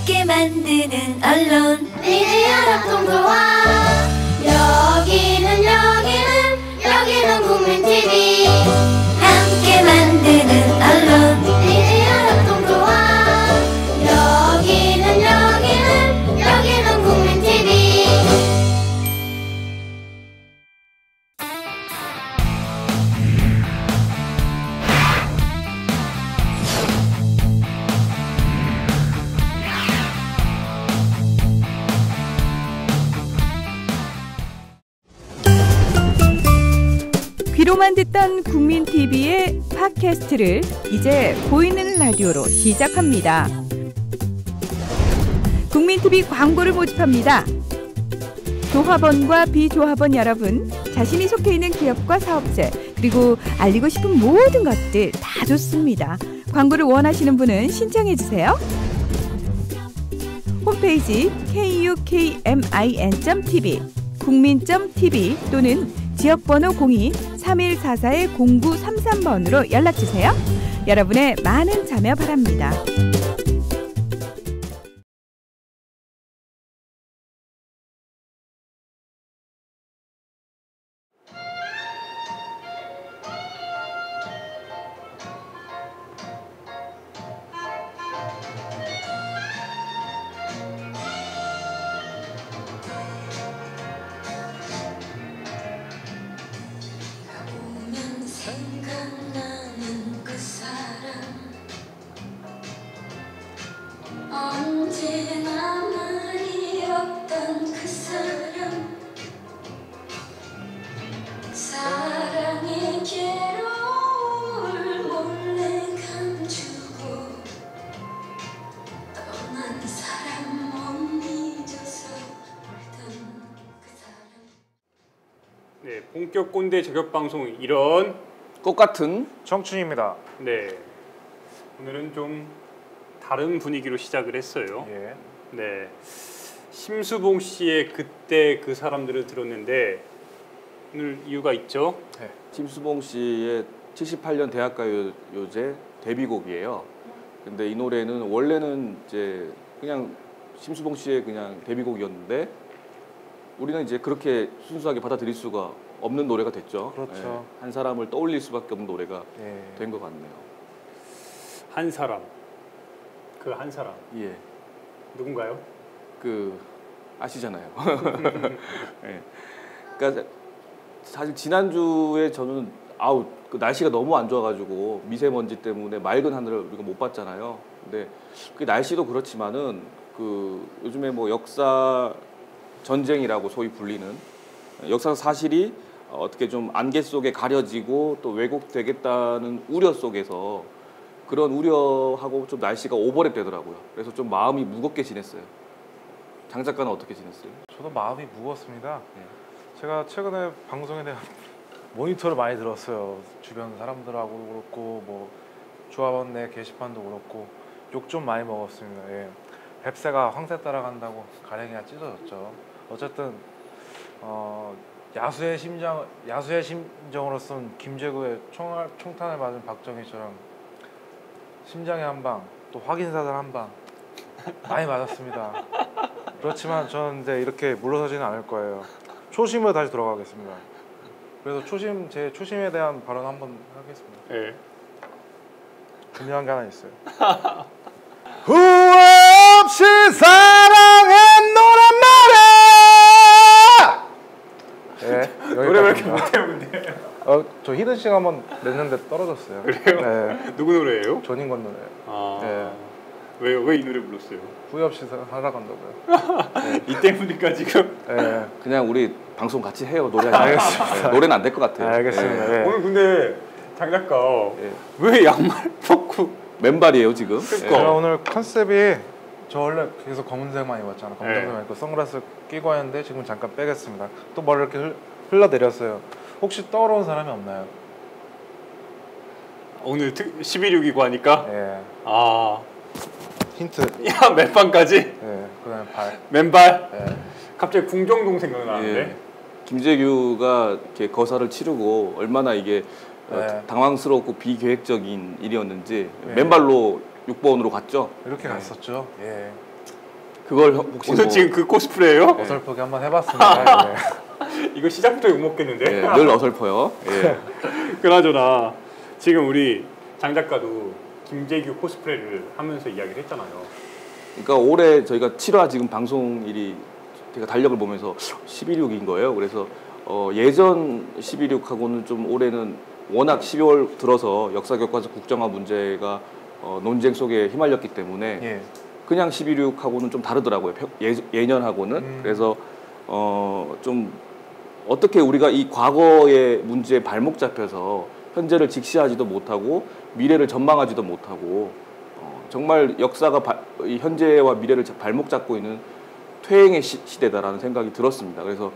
함께 만드는 언론 미디어 협동조합. 여기는 국민TV. 함께 만드는 언론 미디어 협동조합. 여기는 국민TV. 귀로만 듣던 국민TV의 팟캐스트를 이제 보이는 라디오로 시작합니다. 국민TV 광고를 모집합니다. 조합원과 비조합원 여러분, 자신이 속해 있는 기업과 사업체, 그리고 알리고 싶은 모든 것들 다 좋습니다. 광고를 원하시는 분은 신청해주세요. 홈페이지 kukmin.tv, 국민.tv 또는 지역번호 02-3144-0933번으로 연락주세요. 여러분의 많은 참여 바랍니다. 생각나는 그 사람, 언제나 말이 없던 그 사람, 사랑의 괴로움을 몰래 감추고 떠난 사람 못 잊어서 울던 그 사람. 네, 본격 꼰대 저격 방송 이런 똑같은 청춘입니다. 네, 오늘은 좀 다른 분위기로 시작을 했어요. 예. 네, 심수봉 씨의 그때 그 사람들을 들었는데 오늘 이유가 있죠. 네. 심수봉 씨의 78년 대학가요제 데뷔곡이에요. 근데 이 노래는 원래는 이제 그냥 심수봉 씨의 그냥 데뷔곡이었는데 우리는 이제 그렇게 순수하게 받아들일 수가 없는 노래가 됐죠. 그렇죠. 예, 한 사람을 떠올릴 수밖에 없는 노래가 예. 된 것 같네요. 한 사람, 그 한 사람 예, 누군가요? 그 아시잖아요. 예. 그러니까 사실 지난주에 저는 그 날씨가 너무 안 좋아가지고 미세먼지 때문에 맑은 하늘을 우리가 못 봤잖아요. 근데 그 날씨도 그렇지만은 그 요즘에 뭐 역사 전쟁이라고 소위 불리는 역사 사실이 어떻게 좀 안개 속에 가려지고 또 왜곡되겠다는 우려 속에서 그런 우려하고 좀 날씨가 오버랩 되더라고요. 그래서 좀 마음이 무겁게 지냈어요. 장 작가는 어떻게 지냈어요? 저도 마음이 무겁습니다. 네. 제가 최근에 방송에 대한 모니터를 많이 들었어요. 주변 사람들하고 그렇고 뭐 조합원 내 게시판도 그렇고 욕 좀 많이 먹었습니다. 예. 뱁새가 황새 따라간다고 가랭이가 찢어졌죠. 어쨌든 야수의 심정으로서는 김제구의 총탄을 맞은 박정희처럼 심장에 한 방, 또 확인사살 한 방 많이 맞았습니다. 그렇지만 저는 이제 이렇게 물러서지는 않을 거예요. 초심으로 다시 돌아가겠습니다. 그래서 제 초심에 대한 발언 한번 하겠습니다. 네. 중요한 게 하나 있어요. 후회 없이 사랑했노란 말이야. 예, 노래 왜 이렇게 못해요, 근데? 저 히든싱 한번 냈는데 떨어졌어요. 그래요? 네. 누구 노래예요? 전인권 노래예요. 아, 네. 왜요? 왜 이 노래 불렀어요? 후회 없이 살아간다고요. 네. 이 때문이니까 지금? 네. 그냥 우리 방송 같이 해요. 노래 알겠습니다. 노래는 안 될 것 같아요. 알겠습니다. 예. 네. 오늘 근데 장 작가 예. 왜 양말 벗고 맨발이에요 지금. 그러니까. 제가 오늘 컨셉이 저 원래 계속 검은색만 입었잖아. 검정색만 네. 입고 선글라스 끼고 했는데 지금 잠깐 빼겠습니다. 또 머리를 이렇게 흘러내렸어요. 혹시 떠오르는 사람이 없나요? 오늘 11.6이고 하니까? 예. 아, 힌트. 야, 맨발까지? 예. 그다음에 발. 맨발? 예. 갑자기 궁정동 생각나는데. 예. 김재규가 이렇게 거사를 치르고 얼마나 이게 네. 당황스럽고 비계획적인 일이었는지 네. 맨발로 6번으로 갔죠. 이렇게 네. 갔었죠. 예. 그걸 혹시 오늘 뭐, 지금 그 코스프레예요? 어설프게 한번 해봤습니다. 네. 이거 시작부터 욕먹겠는데? 예, 늘 어설퍼요. 예. 그나저나 지금 우리 장 작가도 김재규 코스프레를 하면서 이야기를 했잖아요. 그러니까 올해 저희가 7화 지금 방송일이 제가 달력을 보면서 11.6인 거예요. 그래서 예전 11.6하고는 좀 올해는 워낙 12월 들어서 역사교과서 국정화 문제가 논쟁 속에 휘말렸기 때문에 예. 그냥 11.6하고는 좀 다르더라고요. 예년하고는. 그래서 좀 어떻게 우리가 이 과거의 문제에 발목 잡혀서 현재를 직시하지도 못하고 미래를 전망하지도 못하고 정말 역사가 이 현재와 미래를 발목 잡고 있는 퇴행의 시대다라는 생각이 들었습니다. 그래서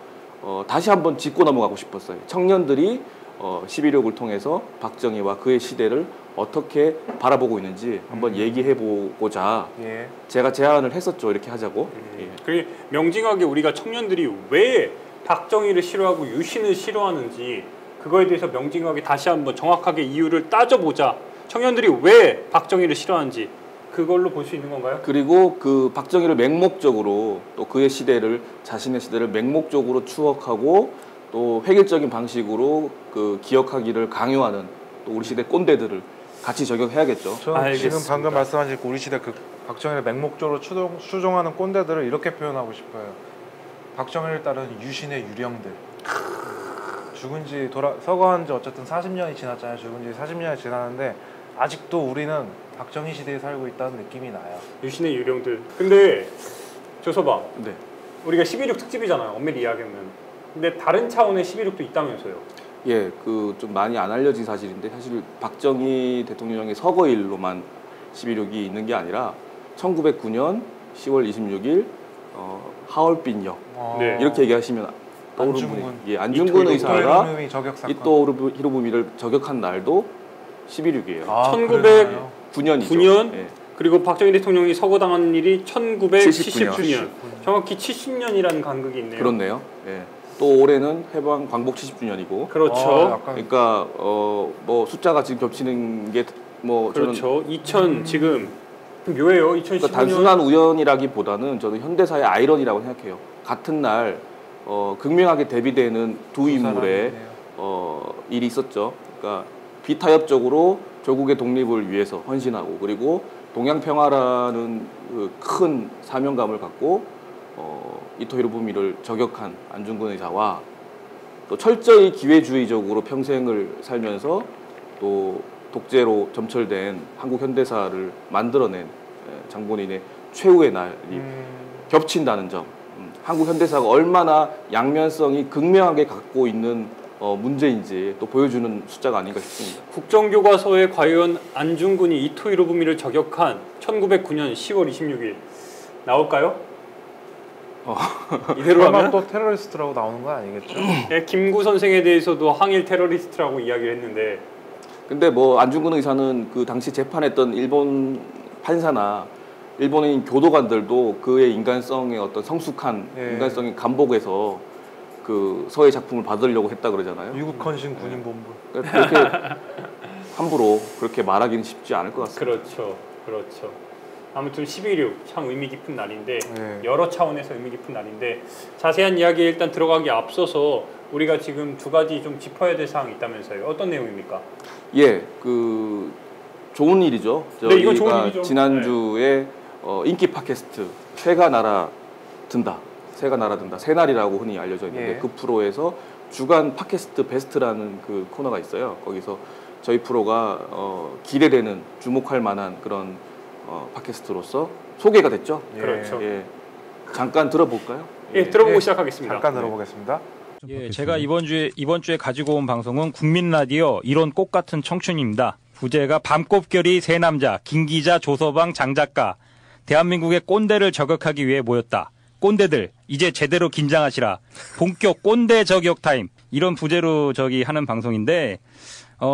다시 한번 짚고 넘어가고 싶었어요. 청년들이 11.6을 통해서 박정희와 그의 시대를 어떻게 바라보고 있는지 한번 얘기해보고자 예. 제가 제안을 했었죠. 이렇게 하자고. 예. 그게 명징하게 우리가 청년들이 왜 박정희를 싫어하고 유신을 싫어하는지 그거에 대해서 명징하게 다시 한번 정확하게 이유를 따져보자. 청년들이 왜 박정희를 싫어하는지 그걸로 볼 수 있는 건가요? 그리고 그 박정희를 맹목적으로 또 그의 시대를 자신의 시대를 맹목적으로 추억하고 또 획일적인 방식으로 그 기억하기를 강요하는 또 우리 시대 꼰대들을 같이 저격해야겠죠. 저는 알겠습니다. 지금 방금 말씀하신 우리 시대 그 박정희를 맹목적으로 추종하는 꼰대들을 이렇게 표현하고 싶어요. 박정희를 따르는 유신의 유령들. 죽은 지 서거한 지 어쨌든 40년이 지났잖아요. 죽은 지 40년이 지났는데 아직도 우리는 박정희 시대에 살고 있다는 느낌이 나요. 유신의 유령들. 근데 조서방, 네. 우리가 11.6 특집이잖아요. 엄밀히 이야기하면. 근데 다른 차원의 11.6도 있다면서요. 예, 그 좀 많이 안 알려진 사실인데 사실 박정희 대통령의 서거일로만 11.6이 있는 게 아니라 1909년 10월 26일 하얼빈역 네. 이렇게 얘기하시면 떠오르는 안중근. 분이 예, 안중근 이토 의사가 히로부미 저격 사건. 이토 히로부미를 저격한 날도 11.6이에요. 아, 1900 그러네요. 9년이죠. 9년? 예. 그리고 박정희 대통령이 서거당한 일이 1979년. 79년. 정확히 70년이라는 간극이 있네요. 그렇네요. 예. 또 올해는 해방 광복 70주년이고. 그렇죠. 약간 그러니까 뭐 숫자가 지금 겹치는 게 뭐 저는 그렇죠. 2000 지금 묘해요. 2015년. 그러니까 단순한 우연이라기보다는 저는 현대사의 아이러니라고 생각해요. 같은 날 극명하게 대비되는 두 인물의 사람이네요. 일이 있었죠. 그러니까 비타협적으로 조국의 독립을 위해서 헌신하고 그리고 동양 평화라는 그 큰 사명감을 갖고 이토 히로부미를 저격한 안중근 의사와 또 철저히 기회주의적으로 평생을 살면서 또 독재로 점철된 한국 현대사를 만들어낸 장본인의 최후의 날이 겹친다는 점. 한국 현대사가 얼마나 양면성이 극명하게 갖고 있는 문제인지 또 보여주는 숫자가 아닌가 싶습니다. 국정교과서에 과연 안중근이 이토 히로부미를 저격한 1909년 10월 26일 나올까요? 이대로 설마 하면 또 테러리스트라고 나오는 건 아니겠죠? 네, 김구 선생에 대해서도 항일 테러리스트라고 이야기를 했는데 근데 뭐 안중근 의사는 그 당시 재판했던 일본 판사나 일본인 교도관들도 그의 인간성의 어떤 성숙한 예. 인간성의 감복에서 그 서의 작품을 받으려고 했다 그러잖아요. 미국 헌신 군인 본부. 그러니까 그렇게 함부로 그렇게 말하기는 쉽지 않을 것 같습니다. 그렇죠. 그렇죠. 아무튼 11.6 참 의미 깊은 날인데 네. 여러 차원에서 의미 깊은 날인데 자세한 이야기에 일단 들어가기 앞서서 우리가 지금 두 가지 좀 짚어야 될 사항이 있다면서요. 어떤 내용입니까? 예, 그 좋은 일이죠. 네, 이건 좋은 저희가 일이죠. 지난주에 인기 팟캐스트 새가 날아든다, 새가 날아든다, 새날이라고 흔히 알려져 있는데 예. 그 프로에서 주간 팟캐스트 베스트라는 그 코너가 있어요. 거기서 저희 프로가 기대되는 주목할 만한 그런 팟캐스트로서 소개가 됐죠. 예. 그렇죠. 예, 잠깐 들어볼까요? 예, 들어보고 예. 시작하겠습니다. 잠깐 들어보겠습니다. 예, 제가 이번 주에 가지고 온 방송은 국민 라디오 이론 꽃 같은 청춘입니다. 부제가 밤꽃결이 세 남자, 김 기자, 조서방, 장 작가. 대한민국의 꼰대를 저격하기 위해 모였다. 꼰대들, 이제 제대로 긴장하시라. 본격 꼰대 저격 타임. 이런 부제로 하는 방송인데,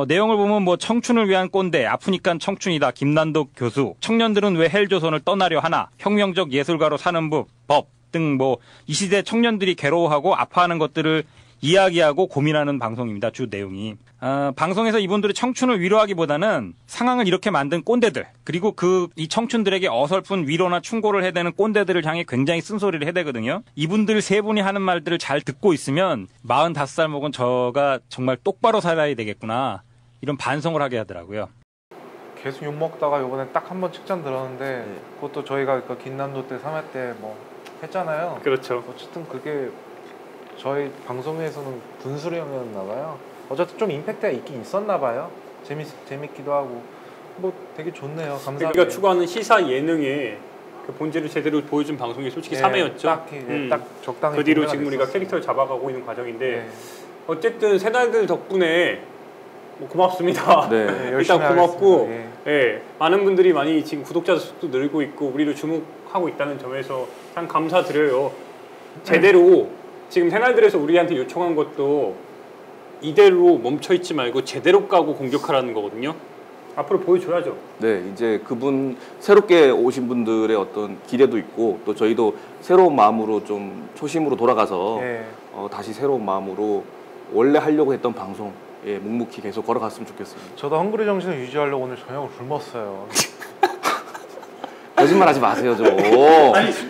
내용을 보면 뭐 청춘을 위한 꼰대, 아프니깐 청춘이다. 김난독 교수. 청년들은 왜 헬조선을 떠나려 하나? 혁명적 예술가로 사는 법 등 뭐 이 시대 청년들이 괴로워하고 아파하는 것들을 이야기하고 고민하는 방송입니다. 주 내용이. 방송에서 이분들이 청춘을 위로하기보다는 상황을 이렇게 만든 꼰대들, 그리고 이 청춘들에게 어설픈 위로나 충고를 해대는 꼰대들을 향해 굉장히 쓴소리를 해대거든요. 이분들 세 분이 하는 말들을 잘 듣고 있으면 45살 먹은 저가 정말 똑바로 살아야 되겠구나, 이런 반성을 하게 하더라고요. 계속 욕먹다가 이번에 딱 한 번 직전 들었는데 그것도 저희가 그 긴남도 때 3회 때 뭐 했잖아요. 그렇죠. 어쨌든 그게 저희 방송에서는 분수령이었나 봐요. 어쨌든 좀 임팩트가 있긴 있었나 봐요. 재밌기도 하고 뭐 되게 좋네요. 감사합니다. 우리가 추구하는 시사 예능의 그 본질을 제대로 보여준 방송이 솔직히 3회였죠. 딱 적당히 그 뒤로 분배가 지금 우리가 됐었어요. 캐릭터를 잡아가고 있는 과정인데 네. 어쨌든 새날들 덕분에 뭐 고맙습니다. 네. 네, 열심히 일단 고맙고 하겠습니다. 예, 많은 분들이 많이 지금 구독자 수도 늘고 있고 우리를 주목하고 있다는 점에서 참 감사드려요. 제대로 지금 새날들에서 우리한테 요청한 것도 이대로 멈춰있지 말고 제대로 까고 공격하라는 거거든요. 앞으로 보여줘야죠. 네, 이제 그분 새롭게 오신 분들의 어떤 기대도 있고 또 저희도 새로운 마음으로 좀 초심으로 돌아가서 예. 다시 새로운 마음으로 원래 하려고 했던 방송 묵묵히 계속 걸어갔으면 좋겠습니다. 저도 헝그리 정신을 유지하려고 오늘 저녁을 굶었어요. 거짓말하지 마세요, 좀.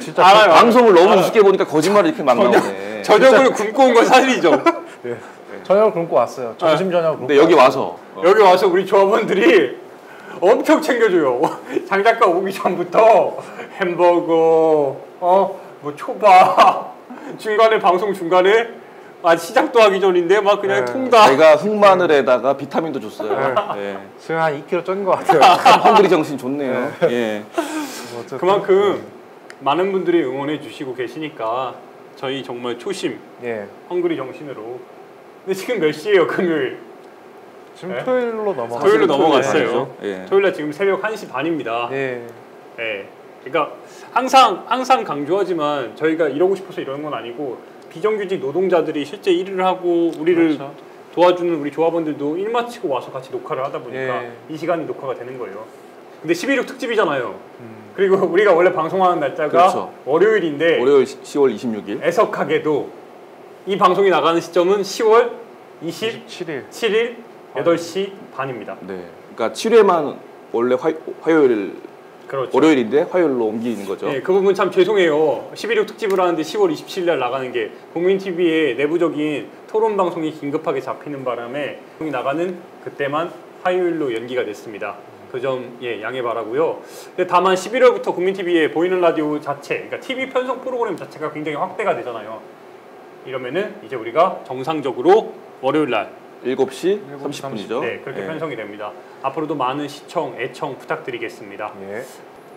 진짜 알아요. 방송을 너무 우습게 보니까 거짓말이 이렇게 막 나오네. 저녁을 굶고 온 건 사실이죠. 저녁을 굶고 왔어요. 점심 저녁을 굶고. 근데 여기 와서 여기 와서 우리 조합원들이 엄청 챙겨줘요. 장 작가 오기 전부터 햄버거, 뭐 초밥, 중간에 방송 중간에 시작도 하기 전인데 막 그냥 네. 통닭. 제가 흑마늘에다가 비타민도 줬어요. 예. 지금 한 2kg 찐 것 같아요. 헝그리 정신 좋네요. 예. 어쨌든. 그만큼 많은 분들이 응원해 주시고 계시니까 저희 정말 초심, 예. 헝그리 정신으로. 근데 지금 몇 시예요, 금요일? 지금 네? 토요일로 넘어갔어요. 토요일로 토요일 넘어갔어요. 아니죠? 예. 토요일날 지금 새벽 1시 반입니다. 예. 네. 그러니까 항상 강조하지만 저희가 이러고 싶어서 이러는 건 아니고 비정규직 노동자들이 실제 일을 하고 우리를 그렇죠. 도와주는 우리 조합원들도 일 마치고 와서 같이 녹화를 하다 보니까 예. 이 시간이 녹화가 되는 거예요. 근데 11.6 특집이잖아요. 그리고 우리가 원래 방송하는 날짜가 그렇죠. 월요일인데 월요일 10월 26일. 애석하게도 이 방송이 나가는 시점은 10월 27일 7일. 8시 반입니다. 네. 그러니까 7회만 원래 화요일 그렇죠. 월요일인데 화요일로 옮기는 거죠. 네, 그 부분 참 죄송해요. 11.6 특집을 하는데 10월 27일 날 나가는 게 국민TV의 내부적인 토론 방송이 긴급하게 잡히는 바람에 방송이 나가는 그때만 화요일로 연기가 됐습니다. 그 점 양해 바라고요. 근데 다만 11월부터 국민TV의 보이는 라디오 자체, 그러니까 TV 편성 프로그램 자체가 굉장히 확대가 되잖아요. 이러면은 이제 우리가 정상적으로 월요일 날 7시 30분이죠. 네, 그렇게 편성이 됩니다. 앞으로도 많은 시청, 애청 부탁드리겠습니다. 예.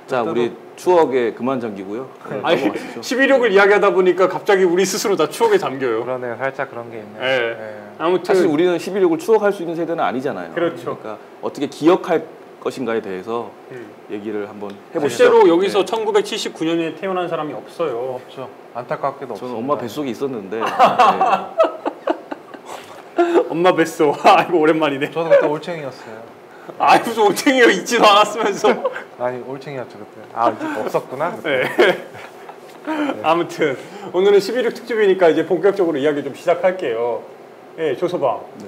자, 우리 추억에 그만 잠기고요. 아니, 넘어가시죠. 11.6을 이야기하다 보니까 갑자기 우리 스스로 다 추억에 잠겨요. 그러네요. 살짝 그런 게 있네요. 네. 예. 아무튼 사실 우리는 11.6을 추억할 수 있는 세대는 아니잖아요. 그렇죠. 그러니까 어떻게 기억할 것인가에 대해서 얘기를 한번 해보시죠. 실제로 여기서 네. 1979년에 태어난 사람이 없어요. 없죠. 안타깝게도 없어요. 저는 엄마 뱃속에 있었는데 네. 엄마 뱃소. 아이고 오랜만이네. 저도 그때 올챙이였어요. 아이 무슨 올챙이요, 있지도 않았으면서. 아니 올챙이였죠 그때. 아 이제 없었구나. 그때. 네. 아무튼 오늘은 11.6 특집이니까 이제 본격적으로 이야기 좀 시작할게요. 예, 조서방. 네.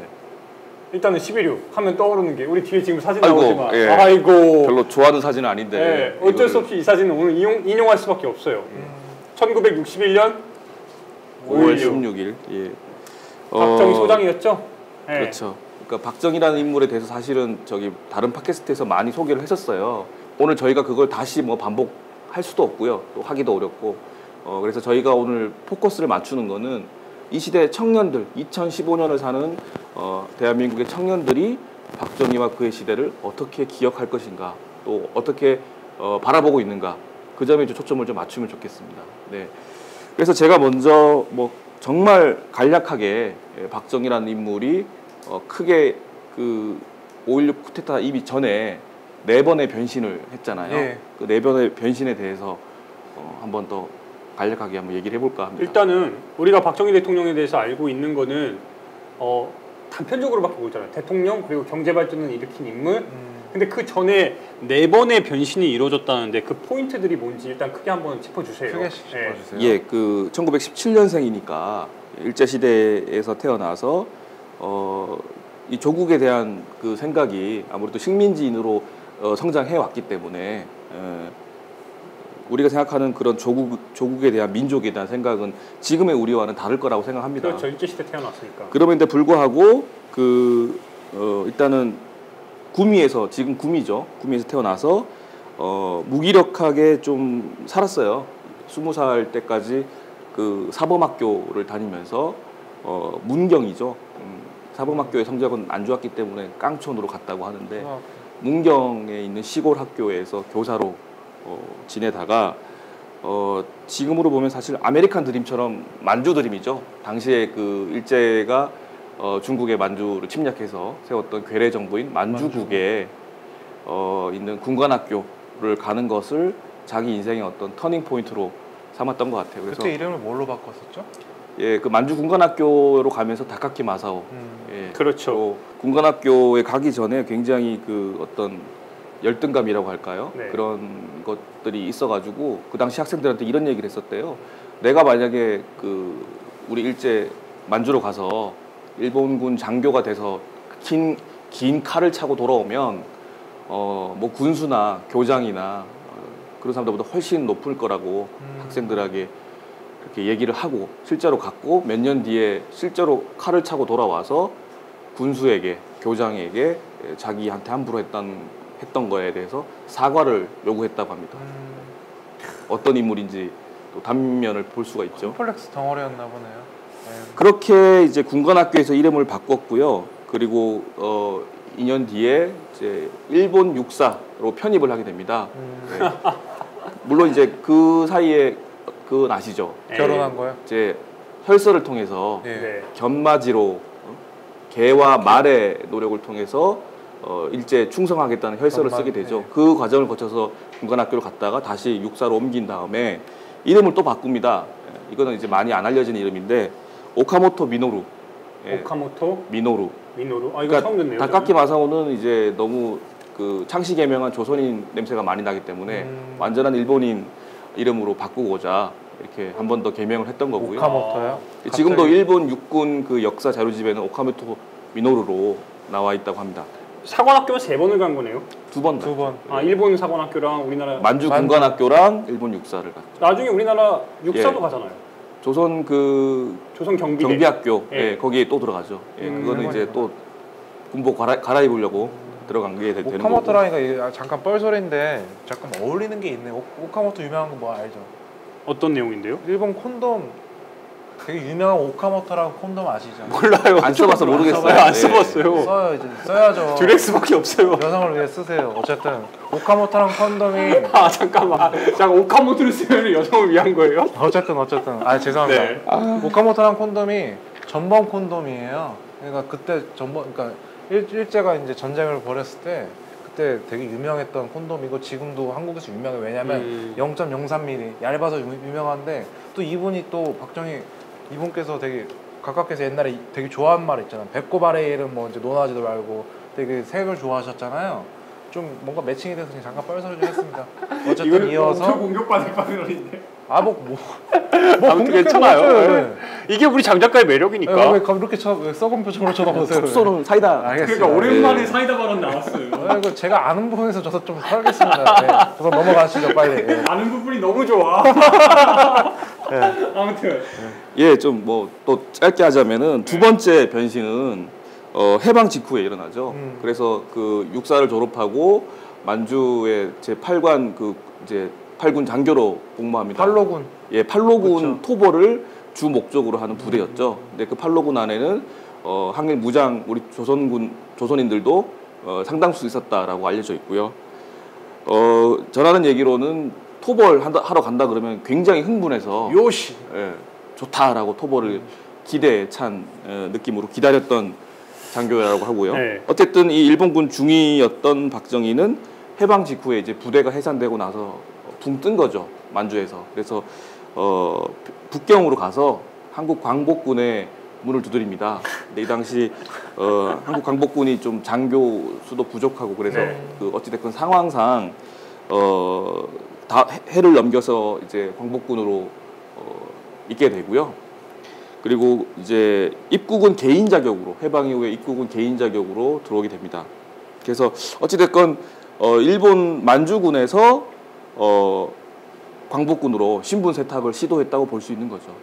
일단은 11.6 하면 떠오르는 게 우리 뒤에 지금 사진 아이고, 나오지만 예. 아이고 별로 좋아하는 사진은 아닌데 예, 어쩔 수 이거를 없이 이 사진은 오늘 인용할 수밖에 없어요. 1961년 5월 16일. 예. 박정희 소장이었죠? 예. 그렇죠. 그러니까 박정희라는 인물에 대해서 사실은 저기 다른 팟캐스트에서 많이 소개를 했었어요. 오늘 저희가 그걸 다시 뭐 반복할 수도 없고요. 또 하기도 어렵고. 그래서 저희가 오늘 포커스를 맞추는 거는 이 시대 청년들, 2015년을 사는 대한민국의 청년들이 박정희와 그의 시대를 어떻게 기억할 것인가, 또 어떻게 바라보고 있는가, 그 점에 좀 초점을 좀 맞추면 좋겠습니다. 네. 그래서 제가 먼저 뭐 정말 간략하게 박정희라는 인물이 크게 그 5.16 쿠데타 이미 전에 4번의 변신을 했잖아요. 예. 그 4번의 변신에 대해서 한번 더 간략하게 한번 얘기를 해볼까 합니다. 일단은 우리가 박정희 대통령에 대해서 알고 있는 거는 단편적으로밖에 모르잖아요. 대통령 그리고 경제 발전을 일으킨 인물 근데 그 전에 4번의 변신이 이루어졌다는데 그 포인트들이 뭔지 일단 크게 한번 짚어주세요. 크게 짚어주세요. 예, 그 1917년생이니까 일제 시대에서 태어나서 이 조국에 대한 그 생각이 아무래도 식민지인으로 성장해 왔기 때문에 우리가 생각하는 그런 조국에 대한 민족에 대한 생각은 지금의 우리와는 다를 거라고 생각합니다. 그렇죠. 일제 시대 태어났으니까. 그럼에도 불구하고 일단은 구미에서 지금 구미죠. 구미에서 태어나서 무기력하게 좀 살았어요. 20살 때까지 그 사범학교를 다니면서 문경이죠. 사범학교의 성적은 안 좋았기 때문에 깡촌으로 갔다고 하는데 문경에 있는 시골 학교에서 교사로 지내다가 지금으로 보면 사실 아메리칸 드림처럼 만주 드림이죠. 당시에 그 일제가 중국의 만주를 침략해서 세웠던 괴뢰 정부인 만주국에 있는 군관학교를 가는 것을 자기 인생의 어떤 터닝 포인트로 삼았던 것 같아요. 그래서 그때 이름을 뭘로 바꿨었죠? 예, 그 만주 군관학교로 가면서 다카키 마사오. 예, 그렇죠. 군관학교에 가기 전에 굉장히 그 어떤 열등감이라고 할까요? 네. 그런 것들이 있어가지고 그 당시 학생들한테 이런 얘기를 했었대요. 내가 만약에 그 우리 일제 만주로 가서 일본군 장교가 돼서 긴 칼을 차고 돌아오면 뭐 군수나 교장이나 그런 사람들보다 훨씬 높을 거라고 학생들에게 이렇게 얘기를 하고 실제로 갔고 몇 년 뒤에 실제로 칼을 차고 돌아와서 군수에게 교장에게 자기한테 함부로 했던 거에 대해서 사과를 요구했다고 합니다. 어떤 인물인지 또 단면을 볼 수가 있죠. 컴플렉스 덩어리였나 보네요. 네. 그렇게 이제 군관학교에서 이름을 바꿨고요. 그리고 2년 뒤에 이제 일본 육사로 편입을 하게 됩니다. 네. 물론 이제 그 사이에 그건 아시죠? 결혼한 거요? 이제 혈서를 통해서 예. 네. 견마지로 개와 말의 노력을 통해서 일제 충성하겠다는 혈서를 쓰게 되죠. 네. 그 과정을 거쳐서 군관학교를 갔다가 다시 육사로 옮긴 다음에 이름을 또 바꿉니다. 이거는 이제 많이 안 알려진 이름인데 오카모토 미노루. 예, 오카모토 미노루. 미노루. 아 이거 그러니까 처음 듣네요. 다카키 마사오는 이제 너무 그 창씨 개명한 조선인 냄새가 많이 나기 때문에 완전한 일본인 이름으로 바꾸고자 이렇게 한 번 더 개명을 했던 거고요. 오카모토요? 지금도 일본 육군 그 역사 자료집에는 오카모토 미노루로 나와 있다고 합니다. 사관학교는 3번을 간 거네요. 2번. 두 번. 아 일본 사관학교랑 우리나라 만주 군관학교랑 일본 육사를 갔죠. 나중에 우리나라 육사도 예. 가잖아요. 조선 그 조선 경비대. 경비학교 예. 예, 거기에 또 들어가죠. 예, 그거는 이제 또 군복 갈아입으려고 들어간 게 되는 거고. 오카모토라니까 이게 잠깐 뻘소리인데 잠깐 어울리는 게 있네. 오카모토 유명한 거 뭐 알죠? 어떤 내용인데요? 일본 콘돔 되게 유명한 오카모토라고 콘돔 아시죠? 몰라요. 안 써봐서 모르겠어요. 안 예. 써봤어요. 써야지, 써야죠. 듀렉스밖에 없어요. 여성을 위해 쓰세요. 어쨌든 오카모토랑 콘돔이 아 잠깐만. 오카모토를 쓰면 여성을 위한 거예요? 어쨌든 아 죄송합니다. 네. 오카모토랑 콘돔이 전범 콘돔이에요. 그러니까 그때 그러니까 일제가 이제 전쟁을 벌였을 때 그때 되게 유명했던 콘돔이고 지금도 한국에서 유명해. 왜냐면 0.03mm 얇아서 유명한데 또 이분이 또 박정희 이분께서 되게 각각께서 옛날에 되게 좋아한 말 있잖아요. 배꼽 아래 일은 뭐 이제 논하지도 말고 되게 색을 좋아하셨잖아요. 좀 뭔가 매칭이 돼서 그냥 잠깐 뻘소리 좀 했습니다. 어쨌든 이어서 공격받을 뻔했는데. 뭐 아무튼 괜찮아요. 이게 우리 장 작가의 매력이니까. 왜 이렇게 왜 썩은 표정으로 쳐다보세요? 툭 쏘는 사이다. 알겠습니다. 그러니까 오랜만에 네. 사이다 발언 나왔어요. 이거 제가 아는 부분에서 저도 좀 살겠습니다. 네. 그래서 넘어가시죠 빨리. 네. 아는 부분이 너무 좋아. 아무튼 예, 좀 뭐 또 짧게 하자면은 두 번째 변신은 해방 직후에 일어나죠. 그래서 그 육사를 졸업하고 만주의 제 8관 그 이제 8군 장교로 복무합니다. 팔로군. 예, 팔로군 그렇죠. 토벌을 주 목적으로 하는 부대였죠. 근데 그 팔로군 안에는 항일 무장 우리 조선인들도 상당수 있었다라고 알려져 있고요. 전하는 얘기로는 토벌 하러 간다 그러면 굉장히 흥분해서 요시. 예, 좋다라고 토벌을 기대에 찬 느낌으로 기다렸던 장교라고 하고요. 네. 어쨌든 이 일본군 중위였던 박정희는 해방 직후에 이제 부대가 해산되고 나서 붕 뜬 거죠. 만주에서. 그래서 북경으로 가서 한국 광복군의 문을 두드립니다. 근데 이 당시 한국 광복군이 좀 장교 수도 부족하고 그래서 네. 그 어찌됐건 상황상 다 해를 넘겨서 이제 광복군으로 있게 되고요. 그리고 이제 입국은 개인 자격으로 해방 이후에 입국은 개인 자격으로 들어오게 됩니다. 그래서 어찌됐건 일본 만주군에서 광복군으로 신분 세탁을 시도했다고 볼 수 있는 거죠.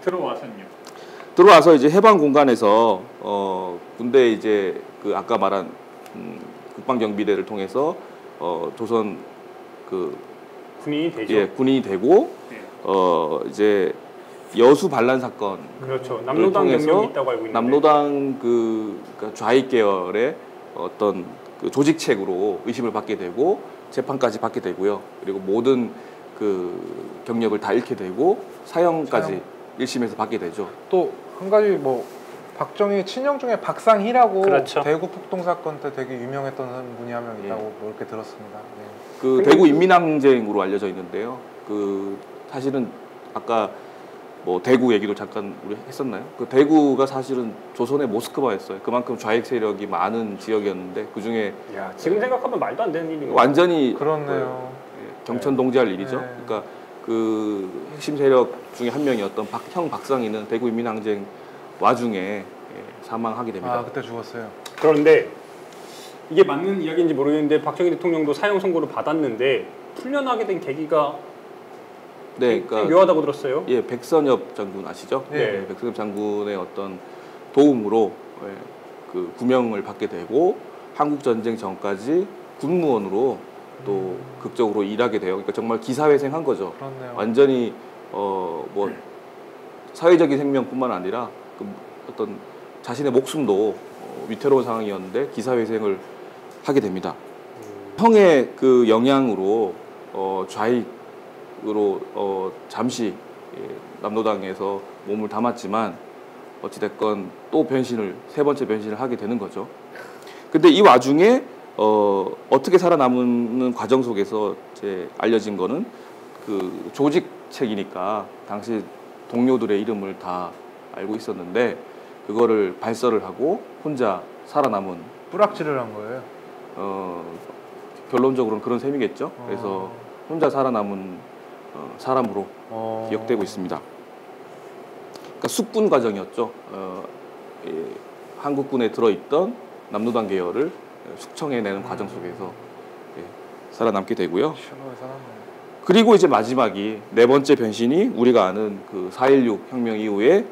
들어와서요. 들어와서 이제 해방 공간에서 군대 이제 그 아까 말한 국방경비대를 통해서 조선 그 군인이 되죠. 예, 군인이 되고 네. 이제 여수 반란 사건 그렇죠. 남로당 경력이 있다고 알고 있는데. 남로당 그러니까 좌익 계열의 어떤 그 조직책으로 의심을 받게 되고 재판까지 받게 되고요. 그리고 모든 그 경력을 다 잃게 되고 사형까지 1심에서 받게 되죠. 또 한 가지 뭐 박정희 친형 중에 박상희라고 그렇죠. 대구 폭동 사건 때 되게 유명했던 분이 한 명 있다고 예. 뭐 이렇게 들었습니다. 네. 그 대구 인민항쟁으로 알려져 있는데요. 그 사실은 아까 뭐 대구 얘기도 잠깐 우리 했었나요? 그 대구가 사실은 조선의 모스크바였어요. 그만큼 좌익 세력이 많은 지역이었는데 그 중에 야, 지금 생각하면 말도 안 되는 일인 거예요. 완전히 그렇네요. 경천 동지할 일이죠. 네. 그러니까 그 핵심 세력 중에 한 명이었던 박상희는 대구 인민항쟁 와중에 사망하게 됩니다. 아 그때 죽었어요. 그런데 이게 맞는 이야기인지 모르겠는데 박정희 대통령도 사형 선고를 받았는데 풀려나게 된 계기가 네, 꽤 묘하다고 들었어요. 예, 백선엽 장군 아시죠? 네. 백선엽 장군의 어떤 도움으로 그 구명을 받게 되고 한국 전쟁 전까지 군무원으로 또 극적으로 일하게 돼요. 그러니까 정말 기사회생한 거죠. 그렇네요. 완전히 뭐 사회적인 생명뿐만 아니라 그 어떤 자신의 목숨도 위태로운 상황이었는데 기사회생을 하게 됩니다. 형의 그 영향으로 좌익으로 잠시 남로당에서 몸을 담았지만 어찌됐건 또 세 번째 변신을 하게 되는 거죠. 근데 이 와중에 어떻게 살아남는 과정 속에서 이제 알려진 거는 그 조직책이니까 당시 동료들의 이름을 다 알고 있었는데 그거를 발설을 하고 혼자 살아남은 뿌락질을 한 거예요. 결론적으로는 그런 셈이겠죠. 그래서 혼자 살아남은 사람으로 기억되고 있습니다. 그러니까 숙군 과정이었죠. 한국군에 들어있던 남로당 계열을 숙청해내는 과정 속에서 살아남게 되고요. 시원하게 살았네. 그리고 이제 마지막이 네 번째 변신이 우리가 아는 그 4.16 혁명 이후에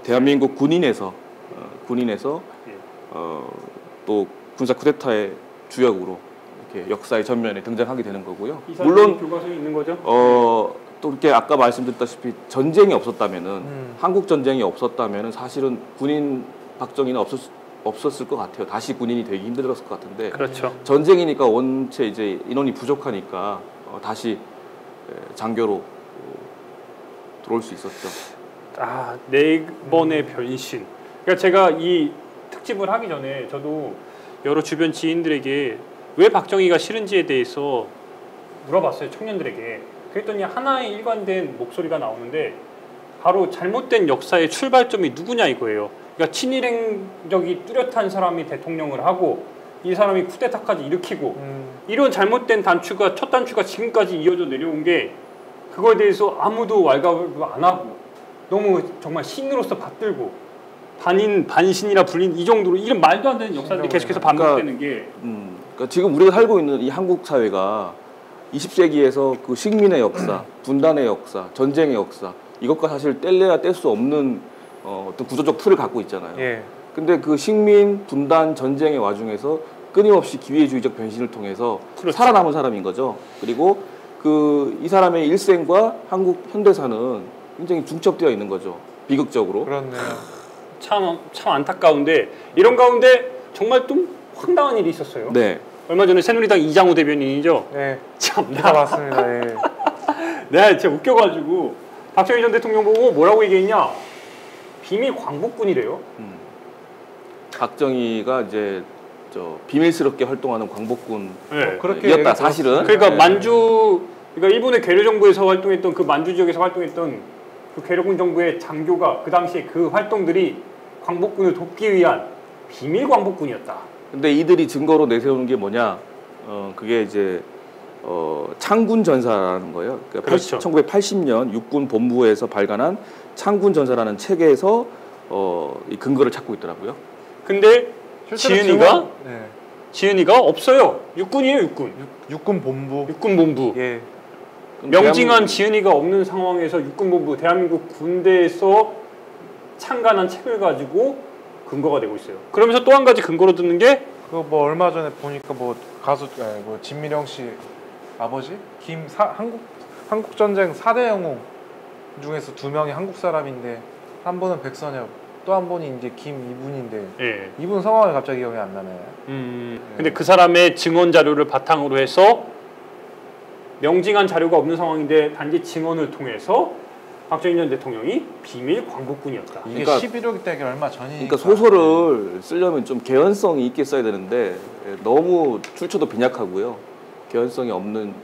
대한민국 군인에서 또 군사 쿠데타의 주역으로 이렇게 역사의 전면에 등장하게 되는 거고요. 물론 교과서에 있는 거죠. 또 이렇게 아까 말씀드렸다시피 전쟁이 없었다면은 한국 전쟁이 없었다면은 사실은 군인 박정희는 없었을 것 같아요. 다시 군인이 되기 힘들었을 것 같은데 그렇죠. 전쟁이니까 원체 이제 인원이 부족하니까 다시 장교로 들어올 수 있었죠. 아, 네 번의 변신. 그러니까 제가 이 특집을 하기 전에 저도 여러 주변 지인들에게 왜 박정희가 싫은지에 대해서 물어봤어요. 청년들에게. 그랬더니 하나의 일관된 목소리가 나오는데 바로 잘못된 역사의 출발점이 누구냐 이거예요. 그러니까 친일 행적이 뚜렷한 사람이 대통령을 하고 이 사람이 쿠데타까지 일으키고 이런 잘못된 단추가 첫 단추가 지금까지 이어져 내려온 게 그거에 대해서 아무도 왈가왈부 안 하고 너무 정말 신으로서 받들고 반신이라 불린 이 정도로 이런 말도 안 되는 역사들이 계속해서 반복되는 게 그러니까 지금 우리가 살고 있는 이 한국 사회가 20세기에서 그 식민의 역사, 분단의 역사, 전쟁의 역사 이것과 사실 뗄래야 뗄 수 없는 어떤 구조적 틀을 갖고 있잖아요. 예. 근데 그 식민, 분단, 전쟁의 와중에서 끊임없이 기회주의적 변신을 통해서 그렇죠. 살아남은 사람인 거죠. 그리고 이 사람의 일생과 한국 현대사는 굉장히 중첩되어 있는 거죠. 비극적으로. 그렇네요. 참 안타까운데 이런 가운데 정말 좀 황당한 일이 있었어요. 네. 얼마 전에 새누리당 이장우 대변인이죠. 네. 참나. 다 맞습니다. 예. 내가 진짜 웃겨가지고 박정희 전 대통령 보고 뭐라고 얘기했냐? 비밀 광복군이래요. 박정희가 이제 비밀스럽게 활동하는 광복군이었다. 네. 그렇게 사실은. 그러니까 네. 그러니까 일본의 괴뢰 정부에서 활동했던 그 만주 지역에서 활동했던 그 괴로운 정부의 장교가 그 당시에 그 활동들이 광복군을 돕기 위한 비밀 광복군이었다. 근데 이들이 증거로 내세우는 게 뭐냐? 그게 이제 창군 전사라는 거예요. 그러니까 그렇죠. 1980년 육군 본부에서 발간한 창군 전사라는 책에서 이 근거를 찾고 있더라고요. 근데 실제로 지은이가 없어요. 육군이에요, 육군. 육군 본부. 육군 본부. 예. 명징한 지은이가 없는 상황에서 육군본부 대한민국 군대에서 창간한 책을 가지고 근거가 되고 있어요. 그러면서 또 한 가지 근거로 듣는 게 그거 뭐 얼마 전에 보니까 뭐 가수 뭐 진미령 씨 아버지 한국 전쟁 4대 영웅 중에서 2명이 한국 사람인데 한 분은 백선엽, 또 한 분이 이제 김 이분인데 예. 이분 성함이 갑자기 기억이 안 나네. 근데 그 사람의 증언 자료를 바탕으로 해서 명징한 자료가 없는 상황인데 단지 증언을 통해서 박정희 전 대통령이 비밀 광복군이었다. 이게 그러니까- 11.5기 때가 얼마 전이니까. 그러니까 소설을 쓰려면 좀 개연성이 있게 써야 되는데 너무 출처도 빈약하고요. 개연성이 없는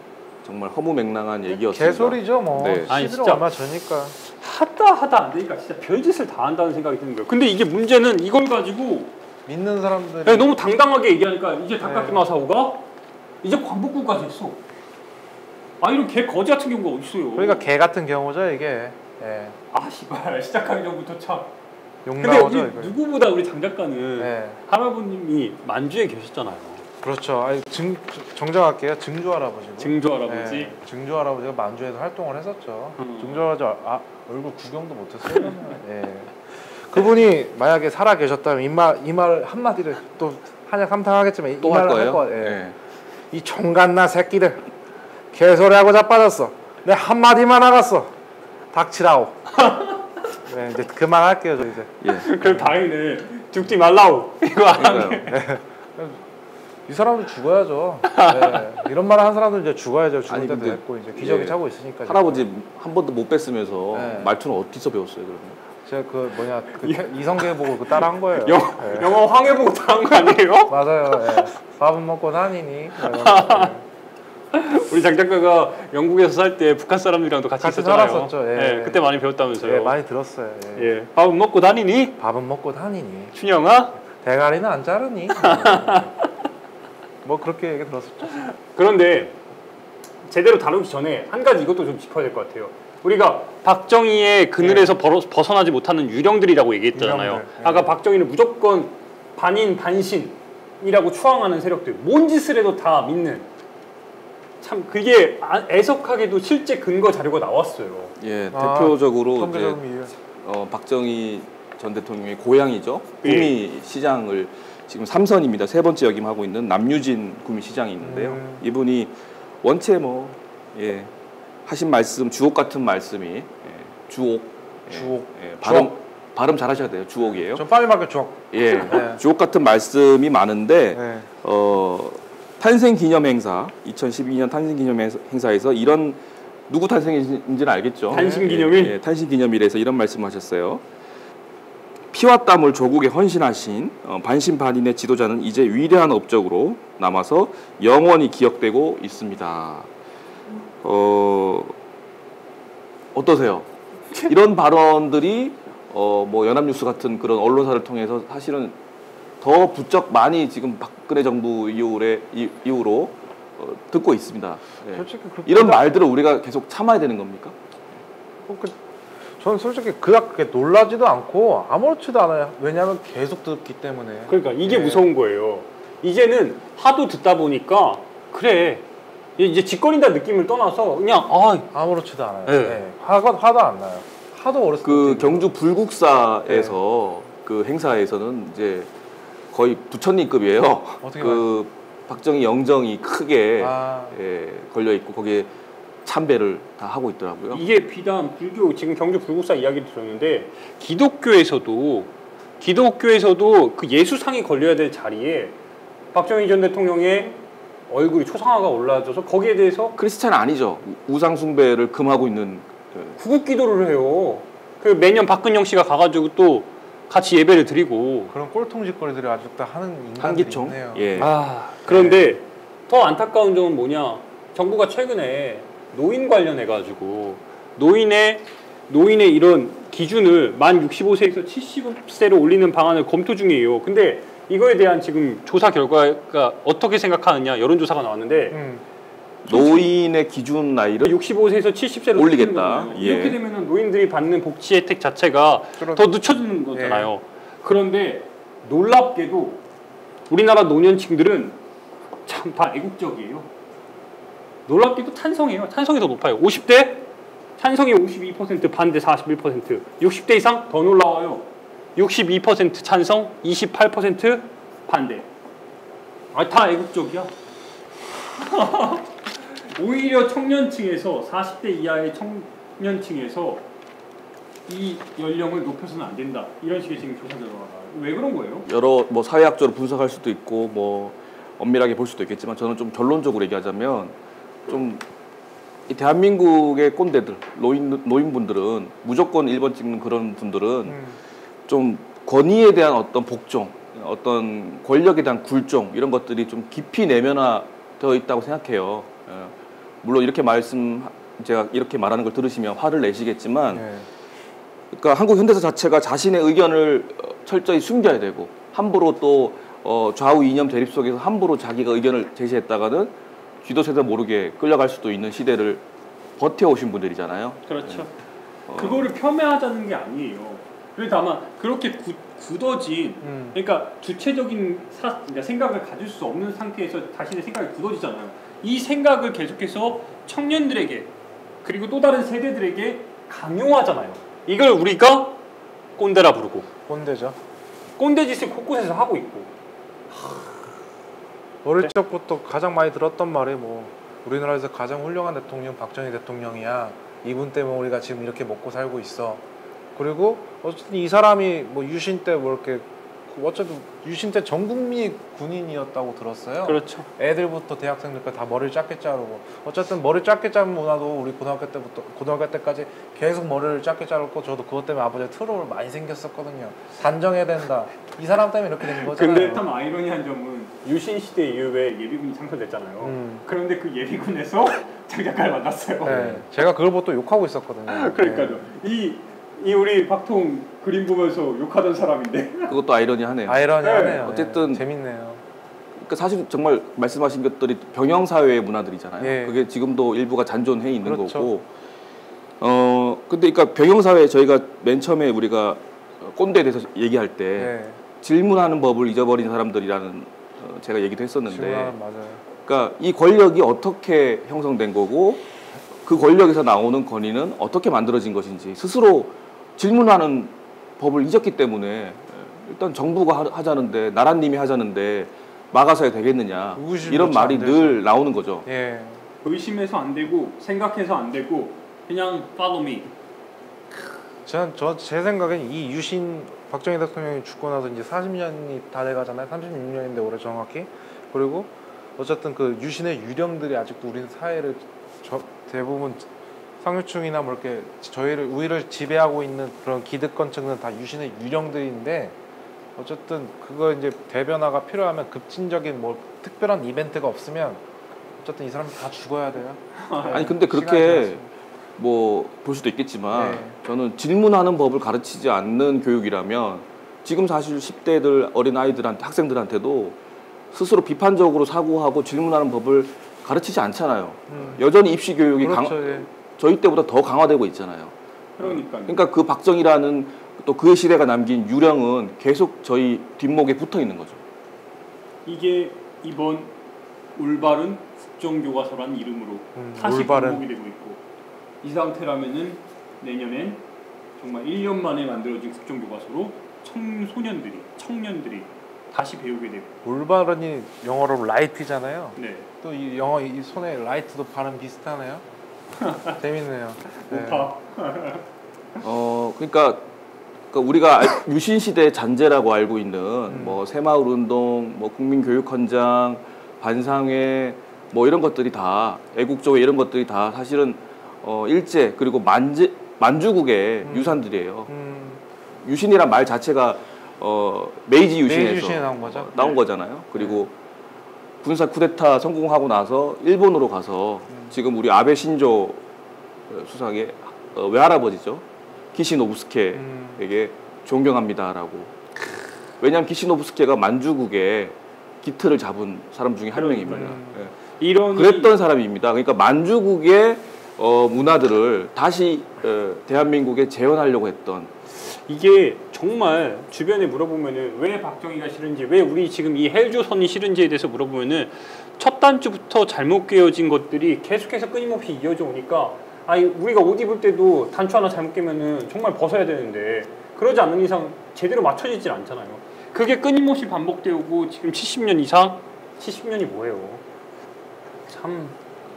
정말 허무맹랑한 얘기였습니다. 개소리죠 뭐. 네. 아니, 11.5 진짜. 얼마 전이니까. 하다 안 되니까 진짜 별짓을 다 한다는 생각이 드는 거예요. 근데 이게 문제는 이걸 가지고 믿는 사람들이 야, 너무 당당하게 얘기하니까 이제 다카키 네. 마사오가 이제 광복군까지 했어. 아 이런 개 거지 같은 경우가 어딨어요. 그러니까 개 같은 경우죠 이게. 예. 아 씨발 시작하기 전부터 참. 욕 근데 나오죠 우리 이거. 누구보다 우리 장 작가는 예. 할아버님이 만주에 계셨잖아요. 그렇죠. 아니, 정정할게요. 증조 할아버지고. 증조 할아버지. 예. 증조 할아버지가 만주에서 활동을 했었죠. 음. 증조 할아버지 얼굴 구경도 못했어요. 예. 그분이 만약에 살아 계셨다면 이 말 한마디를 또 한약 함탕하겠지만 이 또 할 말을 거예요? 예. 네. 이 총갓나 새끼들 개소리하고 자빠졌어. 내 한마디만 나갔어. 닥치라오. 네, 이제 그만할게요 저 이제. 예. 그럼 다행이네. 죽지 말라우. 이거 안 하네. 그러니까요. 이 사람도 죽어야죠. 네. 이런 말 한 사람도 이제 죽어야죠. 죽을 아니, 때도 근데- 됐고 이제 기저귀 예. 차고 있으니까. 할아버지 한 번도 못 뵀으면서 네. 말투는 어디서 배웠어요 그러면? 제가 그 뭐냐 이성계 보고 그 따라한 거예요. 예. 영어 황해 보고 당한 거 아니에요? 맞아요. 예. 밥은 먹고 다니니. 우리 장 작가가 영국에서 살 때 북한 사람들이랑도 같이 같이 있었잖아요. 살았었죠. 예. 그때 많이 배웠다면서요. 예, 많이 들었어요. 예. 예. 밥은 먹고 다니니? 밥은 먹고 다니니. 춘영아? 대가리는 안 자르니. 뭐 그렇게 얘기 들었었죠. 그런데 제대로 다루기 전에 한 가지 이것도 좀 짚어야 될 것 같아요. 우리가 박정희의 그늘에서 벗어나지 못하는 유령들이라고 얘기했잖아요. 유령들, 예. 아까 박정희를 무조건 반인 반신이라고 추앙하는 세력들, 뭔 짓을 해도 다 믿는. 참 그게 애석하게도 실제 근거 자료가 나왔어요. 예, 아, 대표적으로 이제 통계적인 이유. 박정희 전 대통령의 고향이죠. 예. 구미시장을 지금 3선입니다. 세 번째 역임하고 있는 남유진 구미시장이 있는데요. 이분이 원체 하신 말씀 주옥 같은 말씀이 주옥. 주옥. 발음 잘하셔야 돼요. 주옥이에요. 좀 빨리 말게 줘. 예, 네. 주옥 같은 말씀이 많은데 네. 탄생 기념 행사 2012년 탄생 기념 행사에서 이런 누구 탄생인지는 알겠죠? 탄신 기념일? 예, 탄신 기념일에서 이런 말씀하셨어요. 피와 땀을 조국에 헌신하신 반신반인의 지도자는 이제 위대한 업적으로 남아서 영원히 기억되고 있습니다. 어떠세요? 이런 발언들이 뭐 연합뉴스 같은 그런 언론사를 통해서 사실은 더 부쩍 많이 지금 박근혜 정부 이후로 듣고 있습니다. 예. 솔직히 이런 말들을 우리가 계속 참아야 되는 겁니까? 저는 솔직히 그렇게 놀라지도 않고 아무렇지도 않아요. 왜냐하면 계속 듣기 때문에. 그러니까 이게 네. 무서운 거예요. 이제는 하도 듣다 보니까 그래 이제 짓거린다 느낌을 떠나서 그냥 아무렇지도 않아요. 네. 네. 화도 안 나요. 하도 어렸을 그 때. 경주 불국사에서 그 행사에서는 이제 거의 부처님급이에요. 어떻게 그 박정희 영정이 크게 아. 걸려 있고 거기에 참배를 다 하고 있더라고요. 이게 비단 불교 지금 경주 불국사 이야기를 들었는데 기독교에서도 그 예수상이 걸려야 될 자리에 박정희 전 대통령의 얼굴이 초상화가 올라져서 거기에 대해서 크리스찬 아니죠. 우상 숭배를 금하고 있는. 구국 기도를 해요. 그 매년 박근영 씨가 가가지고 또 같이 예배를 드리고. 그런 꼴통짓거리들이 아직도 하는 인간들이 한기총. 있네요. 예. 그런데 더 안타까운 점은 뭐냐? 정부가 최근에 노인 관련해 가지고 노인의 노인의 이런 기준을 만 65세에서 70세로 올리는 방안을 검토 중이에요. 근데 이거에 대한 지금 조사 결과가 어떻게 생각하느냐 여론조사가 나왔는데 노인의 기준 나이를 65세에서 70세로 올리겠다. 예. 이렇게 되면 노인들이 받는 복지 혜택 자체가 더 늦춰지는 거잖아요. 그런데 놀랍게도 우리나라 노년층들은 참 다 애국적이에요. 놀랍게도 찬성이에요. 찬성이 더 높아요. 50대 찬성이 52%, 반대 41%. 60대 이상 더 놀라워요. 62% 찬성, 28% 반대. 다 애국적이야. 오히려 청년층에서 40대 이하의 청년층에서 이 연령을 높여서는 안 된다. 이런 식의 지금 조사 결과가 왜 그런 거예요? 여러 뭐 사회학적으로 분석할 수도 있고 뭐 엄밀하게 볼 수도 있겠지만 저는 좀 결론적으로 얘기하자면 좀 이 대한민국의 꼰대들 노인분들은 무조건 1번 찍는 그런 분들은 좀 권위에 대한 어떤 복종, 어떤 권력에 대한 굴종 이런 것들이 좀 깊이 내면화되어 있다고 생각해요. 물론 이렇게 제가 이렇게 말하는 걸 들으시면 화를 내시겠지만, 그러니까 한국 현대사 자체가 자신의 의견을 철저히 숨겨야 되고 함부로 또 좌우 이념 대립 속에서 함부로 자기가 의견을 제시했다가는 쥐도 새도 모르게 끌려갈 수도 있는 시대를 버텨오신 분들이잖아요. 그렇죠. 그거를 폄훼하자는 게 아니에요. 그래도 아마 그렇게 굳어진, 그러니까 주체적인 그러니까 생각을 가질 수 없는 상태에서 자신의 생각이 굳어지잖아요. 이 생각을 계속해서 청년들에게 그리고 또 다른 세대들에게 강요하잖아요. 이걸 우리가 꼰대라 부르고. 꼰대죠. 꼰대 짓을 곳곳에서 하고 있고. 어릴 적부터 가장 많이 들었던 말이 뭐 우리나라에서 가장 훌륭한 대통령 박정희 대통령이야. 이분 때문에 우리가 지금 이렇게 먹고 살고 있어. 그리고 어쨌든 이 사람이 뭐 유신 때 뭐 이렇게 어쨌든 유신 때 전 국민이 군인이었다고 들었어요. 그렇죠. 애들부터 대학생들까지 다 머리를 짧게 자르고 어쨌든 머리 짧게 자른 문화도 우리 고등학교 때까지 계속 머리를 짧게 자르고 저도 그것 때문에 아버지의 트러블 많이 생겼었거든요. 단정해야 된다. 이 사람 때문에 이렇게 된 거잖아요. 근데 참 아이러니한 점은 유신 시대 이후에 예비군이 창설됐잖아요. 그런데 그 예비군에서 장 작가를 만났어요. 네, 제가 그걸 보고 또 욕하고 있었거든요. 그러니까요. 이 우리 박통 그림 보면서 욕하던 사람인데 그것도 아이러니하네요. 아이러니하네요. 어쨌든 재밌네요. 그러니까 사실 정말 말씀하신 것들이 병영 사회의 문화들이잖아요. 예. 그게 지금도 일부가 잔존해 있는 그렇죠. 거고. 근데 그러니까 병영 사회 저희가 맨 처음에 우리가 꼰대에 대해서 얘기할 때 예. 질문하는 법을 잊어버린 사람들이라는 제가 얘기도 했었는데. 맞아요. 그러니까 이 권력이 어떻게 형성된 거고 그 권력에서 나오는 권위는 어떻게 만들어진 것인지 스스로 질문하는 법을 잊었기 때문에 일단 정부가 하자는데 나라님이 하자는데 막아서야 되겠느냐 이런 말이 늘 나오는 거죠. 예. 의심해서 안 되고 생각해서 안 되고 그냥 follow me. 제 생각엔 이 유신 박정희 대통령이 죽고 나서 이제 40년이 다 돼가잖아요. 36년인데 올해 정확히. 그리고 어쨌든 그 유신의 유령들이 아직도 우리 사회를 대부분 상류층이나 뭐 이렇게 우리를 지배하고 있는 그런 기득권층은 다 유신의 유령들인데 어쨌든 그거 이제 대변화가 필요하면 급진적인 뭐 특별한 이벤트가 없으면 어쨌든 이 사람들 다 죽어야 돼요. 아니 근데 그렇게 뭐 볼 수도 있겠지만 저는 질문하는 법을 가르치지 않는 교육이라면 지금 사실 10대들 어린 아이들한테 학생들한테도 스스로 비판적으로 사고하고 질문하는 법을 가르치지 않잖아요. 여전히 입시 교육이 그렇죠, 저희 때보다 더 강화되고 있잖아요. 그러니까 그 박정희라는 또 그의 시대가 남긴 유령은 계속 저희 뒷목에 붙어 있는 거죠. 이게 이번 올바른 국정교과서라는 이름으로 다시 반복이 되고 있고 이 상태라면은 내년엔 정말 1년 만에 만들어진 국정교과서로 청년들이 다시 배우게 되고. 올바른이 영어로 라이트잖아요. 네. 또 이 영어 이 손에 라이트도 발음 비슷하네요. 재밌네요. 네. 그러니까 우리가 유신 시대의 잔재라고 알고 있는 뭐 새마을 운동, 뭐 국민교육헌장, 반상회 뭐 이런 것들이 다 애국조회 이런 것들이 다 사실은 일제 그리고 만주국의 유산들이에요. 유신이란 말 자체가 메이지 유신에서 나온 거잖아요. 그리고 군사 쿠데타 성공하고 나서 일본으로 가서 지금 우리 아베 신조 수상의 외할아버지죠. 키시노부스케에게 존경합니다라고. 왜냐하면 키시노부스케가 만주국의 기틀을 잡은 사람 중에 한 명입니다. 예. 이런 그랬던 사람입니다. 그러니까 만주국의 문화들을 다시 대한민국에 재현하려고 했던. 이게 정말 주변에 물어보면은 왜 박정희가 싫은지, 왜 우리 지금 이 헬조선이 싫은지에 대해서 물어보면은 첫 단추부터 잘못 깨어진 것들이 계속해서 끊임없이 이어져 오니까, 아니 우리가 옷 입을 때도 단추 하나 잘못 깨면은 정말 벗어야 되는데 그러지 않는 이상 제대로 맞춰지질 않잖아요. 그게 끊임없이 반복되어 오고 지금 70년 이상, 70년이 뭐예요? 참.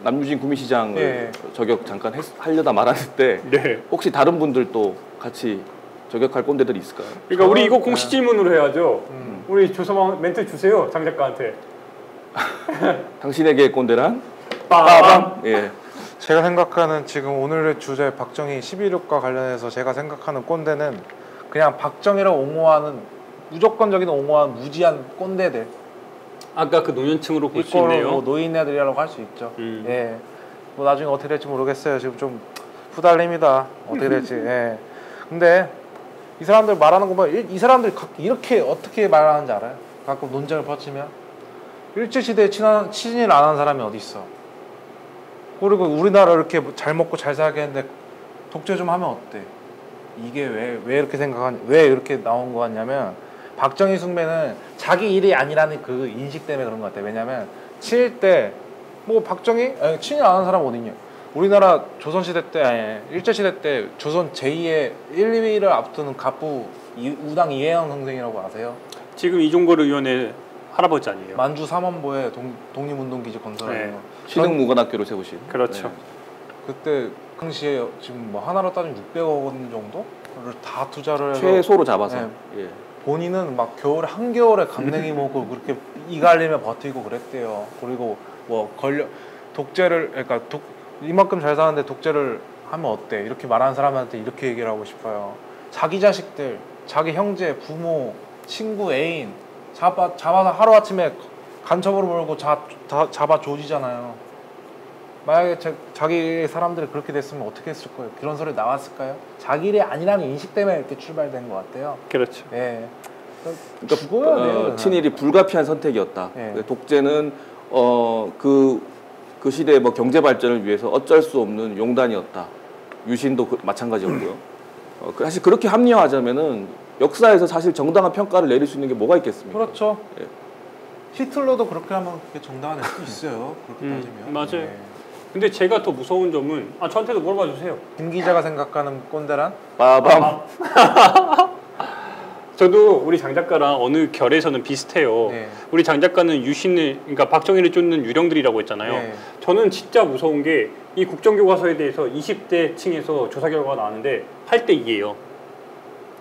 남유진 구미시장을 네. 저격 잠깐 하려다 말았는데 네. 혹시 다른 분들도 같이 저격할 꼰대들이 있을까요? 그러니까 우리 이거 공식 질문으로 해야죠. 음. 우리 조서방 멘트 주세요, 장 작가한테. 당신에게 꼰대란? 빠밤. 예. 제가 생각하는 지금 오늘의 주제 박정희 11.6과 관련해서 제가 생각하는 꼰대는 그냥 박정희를 옹호하는 무조건적인 옹호한 무지한 꼰대들. 아까 그 노년층으로 볼 수 이거를 있네요. 뭐 노인네들이라고 할 수 있죠. 음. 예. 뭐 나중에 어떻게 될지 모르겠어요. 지금 좀 후달립니다. 어떻게 될지. 예. 근데 이 사람들 말하는 거 보면 이 사람들이 이렇게 어떻게 말하는지 알아요? 가끔 논쟁을 펼치면 일제시대에 친일 안 한 사람이 어디 있어? 그리고 우리나라 이렇게 잘 먹고 잘 살게 했는데 독재 좀 하면 어때? 이게 왜 이렇게 왜 이렇게 나온 거 같냐면 박정희 숭배는 자기 일이 아니라는 그 인식 때문에 그런 것 같아요. 왜냐면 친일 때 뭐 박정희? 아니, 친일 안 한 사람 어딨냐? 우리나라 조선시대 때, 아니, 일제시대 때 조선 제2의 1, 2위를 앞두는 갑부 우당 이해영 선생이라고 아세요? 지금 이종걸 의원의 할아버지 아니에요? 만주 삼원보에 독립운동기지 건설하는 네. 거. 신흥무관학교를 세우신. 그렇죠. 네. 그때 당시에 지금 뭐 하나로 따지면 600억 원 정도를 다 투자를 해서 최소로 잡아서. 네. 예. 본인은 막 겨울에 한겨울에 강냉이 먹고 그렇게 이 갈리며 버티고 그랬대요. 그리고 뭐 독재를 그러니까 이만큼 잘 사는데 독재를 하면 어때? 이렇게 말하는 사람한테 이렇게 얘기를 하고 싶어요. 자기 자식들, 자기 형제, 부모, 친구, 애인 잡아서 하루아침에 간첩으로 몰고 잡아 조지잖아요. 만약에 자기 사람들이 그렇게 됐으면 어떻게 했을 거예요? 그런 소리 나왔을까요? 자기 일이 아니라는 인식 때문에 이렇게 출발된 것 같아요. 그렇죠. 예. 그러니까 죽어야 돼요. 친일이 불가피한 선택이었다. 예. 독재는 그 시대의 뭐 경제 발전을 위해서 어쩔 수 없는 용단이었다. 유신도 마찬가지였고요. 사실 그렇게 합리화하자면은 역사에서 사실 정당한 평가를 내릴 수 있는 게 뭐가 있겠습니까? 그렇죠. 예. 히틀러도 그렇게 하면 그게 정당화될 수 있어요. 그렇게 따지면. 맞아요. 예. 근데 제가 더 무서운 점은, 저한테도 물어봐 주세요. 김 기자가 생각하는 꼰대란? 빠밤. 저도 우리 장 작가랑 어느 결에서는 비슷해요. 네. 우리 장 작가는 그러니까 박정희를 쫓는 유령들이라고 했잖아요. 네. 저는 진짜 무서운 게 이 국정교과서에 대해서 20대 층에서 조사 결과가 나왔는데 8대 2예요.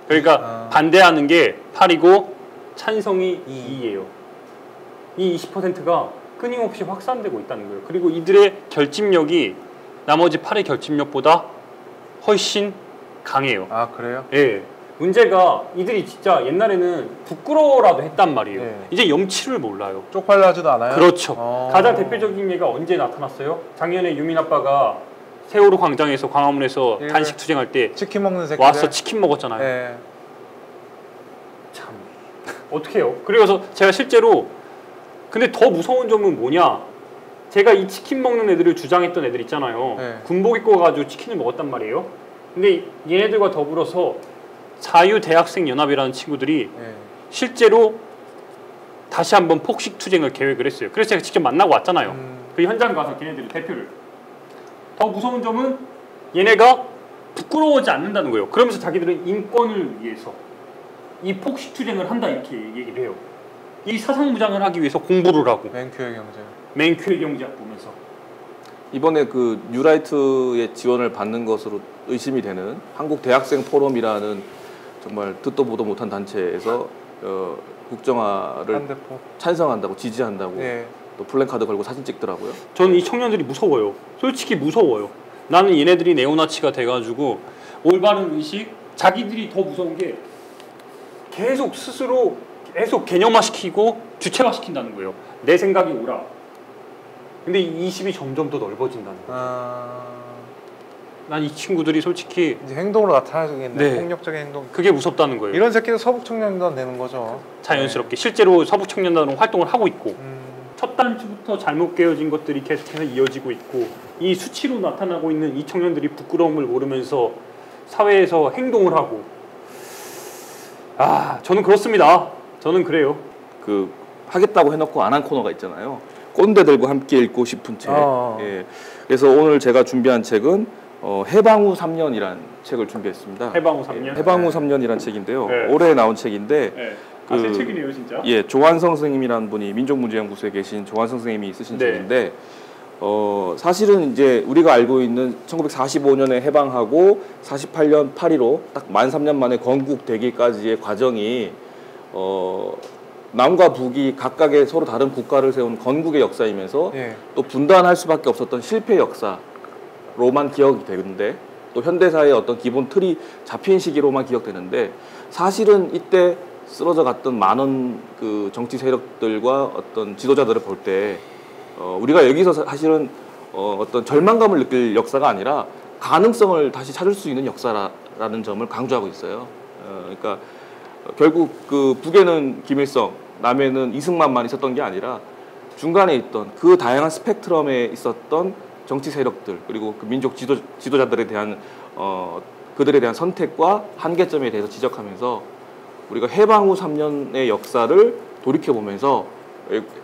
그러니까 반대하는 게 8이고 찬성이 2예요. 이 20%가 끊임없이 확산되고 있다는 거예요. 그리고 이들의 결집력이 나머지 8의 결집력보다 훨씬 강해요. 아 그래요? 예. 문제가 이들이 진짜 옛날에는 부끄러워라도 했단 말이에요. 네. 이제 염치를 몰라요. 쪽팔려 하지도 않아요? 그렇죠. 가장 대표적인 예가 언제 나타났어요? 작년에 유민 아빠가 세월호 광장에서 광화문에서 예. 단식 투쟁할 때 치킨 먹는 새끼들 와서 치킨 먹었잖아요. 네. 참 어떻게 해요? 그래서 제가 실제로 근데 더 무서운 점은 뭐냐? 제가 이 치킨 먹는 애들을 주장했던 애들 있잖아요. 네. 군복 입고 가지고 치킨을 먹었단 말이에요. 근데 얘네들과 더불어서 자유대학생연합이라는 친구들이 네. 실제로 다시 한번 폭식 투쟁을 계획을 했어요. 그래서 제가 직접 만나고 왔잖아요. 그 현장 가서 걔네들 대표를. 더 무서운 점은 얘네가 부끄러워하지 않는다는 거예요. 그러면서 자기들은 인권을 위해서 이 폭식 투쟁을 한다 이렇게 얘기를 해요. 이 사상무장을 하기 위해서 공부를 하고 맨큐의 경제 맨큐의 경제학 보면서 이번에 그 뉴라이트의 지원을 받는 것으로 의심이 되는 한국 대학생 포럼이라는 정말 듣도 보도 못한 단체에서 국정화를 한대포 찬성한다고 지지한다고 네. 또 플랜카드 걸고 사진 찍더라고요. 저는 이 청년들이 무서워요. 솔직히 무서워요. 나는 얘네들이 네오나치가 돼가지고 올바른 의식, 자기들이 더 무서운 게 계속 스스로 계속 개념화시키고 주체화시킨다는 거예요. 내 생각이 옳아. 근데 이 20이 점점 더 넓어진다는 거예요. 난 이 친구들이 솔직히 이제 행동으로 나타나겠네. 네. 폭력적인 행동. 그게 무섭다는 거예요. 이런 새끼도 서북청년단 되는 거죠. 자연스럽게 실제로 서북청년단으로 활동을 하고 있고 네. 첫 단추부터 잘못 깨어진 것들이 계속해서 이어지고 있고 이 수치로 나타나고 있는 이 청년들이 부끄러움을 모르면서 사회에서 행동을 하고 저는 그렇습니다. 저는 그래요. 그 하겠다고 해놓고 안 한 코너가 있잖아요. 꼰대들과 함께 읽고 싶은 책. 예. 그래서 오늘 제가 준비한 책은 해방 후 3년이란 책을 준비했습니다. 해방 후 3년? 해방 후 3년이란 책인데요. 네. 올해 나온 책인데 네. 새 책이네요, 진짜. 예, 조한성 선생님이라는 분이 민족문제연구소에 계신 조한성 선생님이 쓰신 네. 책인데 사실은 이제 우리가 알고 있는 1945년에 해방하고 48년 8.15 딱 만 3년 만에 건국되기까지의 과정이 남과 북이 각각의 서로 다른 국가를 세운 건국의 역사이면서 예. 또 분단할 수밖에 없었던 실패 역사로만 기억이 되는데 또 현대사의 어떤 기본 틀이 잡힌 시기로만 기억되는데 사실은 이때 쓰러져 갔던 많은 그 정치 세력들과 어떤 지도자들을 볼 때 우리가 여기서 사실은 어떤 절망감을 느낄 역사가 아니라 가능성을 다시 찾을 수 있는 역사라는 점을 강조하고 있어요. 그러니까 결국 그 북에는 김일성, 남에는 이승만만 있었던 게 아니라 중간에 있던 그 다양한 스펙트럼에 있었던 정치 세력들 그리고 그 민족 지도자들에 대한 그들에 대한 선택과 한계점에 대해서 지적하면서 우리가 해방 후 3년의 역사를 돌이켜 보면서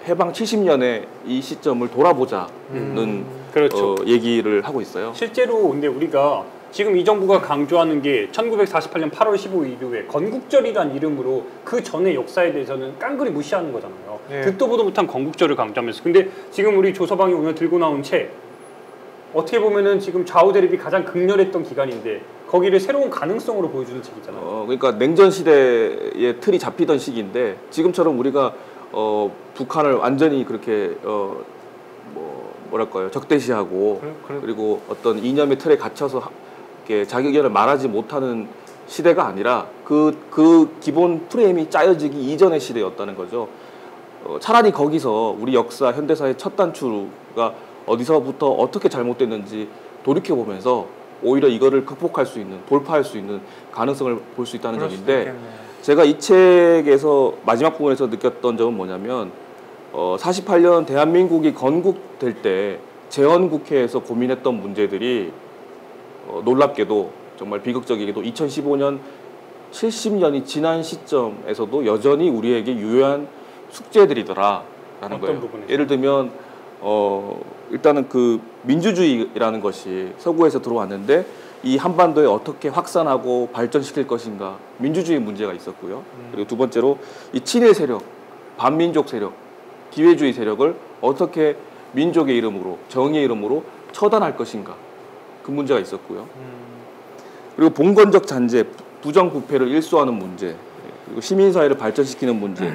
해방 70년의 이 시점을 돌아보자는 그렇죠. 얘기를 하고 있어요. 실제로 근데 우리가 지금 이 정부가 강조하는 게 1948년 8월 15일 이후에 건국절이란 이름으로 그 전의 역사에 대해서는 깡그리 무시하는 거잖아요. 예. 듣도 보도 못한 건국절을 강조하면서. 근데 지금 우리 조서방이 오늘 들고 나온 책 어떻게 보면은 지금 좌우 대립이 가장 극렬했던 기간인데 거기를 새로운 가능성으로 보여주는 책이잖아요. 그러니까 냉전 시대의 틀이 잡히던 시기인데 지금처럼 우리가 북한을 완전히 그렇게 뭐랄까요 적대시하고 그리고 어떤 이념의 틀에 갇혀서 이렇게 자기 의견을 말하지 못하는 시대가 아니라 그 기본 프레임이 짜여지기 이전의 시대였다는 거죠. 차라리 거기서 우리 역사 현대사의 첫 단추가 어디서부터 어떻게 잘못됐는지 돌이켜 보면서 오히려 이거를 극복할 수 있는 돌파할 수 있는 가능성을 볼 수 있다는 점인데 제가 이 책에서 마지막 부분에서 느꼈던 점은 뭐냐면 48년 대한민국이 건국될 때 재헌국회에서 고민했던 문제들이 놀랍게도 정말 비극적이게도 2015년 70년이 지난 시점에서도 여전히 우리에게 유효한 숙제들이더라라는 거예요. 부분에서? 예를 들면 일단은 그 민주주의라는 것이 서구에서 들어왔는데 이 한반도에 어떻게 확산하고 발전시킬 것인가 민주주의 문제가 있었고요. 그리고 두 번째로 이 친일 세력, 반민족 세력, 기회주의 세력을 어떻게 민족의 이름으로 정의의 이름으로 처단할 것인가 그 문제가 있었고요. 그리고 봉건적 잔재, 부정부패를 일소하는 문제, 그리고 시민사회를 발전시키는 문제,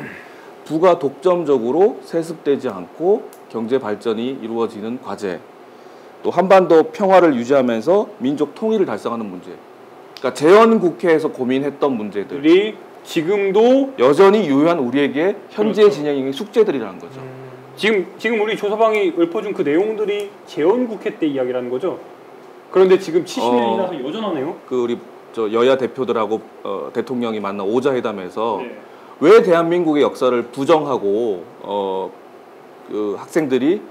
부가 독점적으로 세습되지 않고 경제 발전이 이루어지는 과제, 또 한반도 평화를 유지하면서 민족 통일을 달성하는 문제. 그러니까 재헌국회에서 고민했던 문제들이 지금도 여전히 유효한 우리에게 현재 그렇죠. 진행형의 숙제들이라는 거죠. 지금 우리 조서방이 읊어준 그 내용들이 재헌국회 때 이야기라는 거죠. 그런데 지금 70년이 나서 여전하네요. 그 우리 저 여야 대표들하고 대통령이 만난 오자회담에서 네. 왜 대한민국의 역사를 부정하고 그 학생들이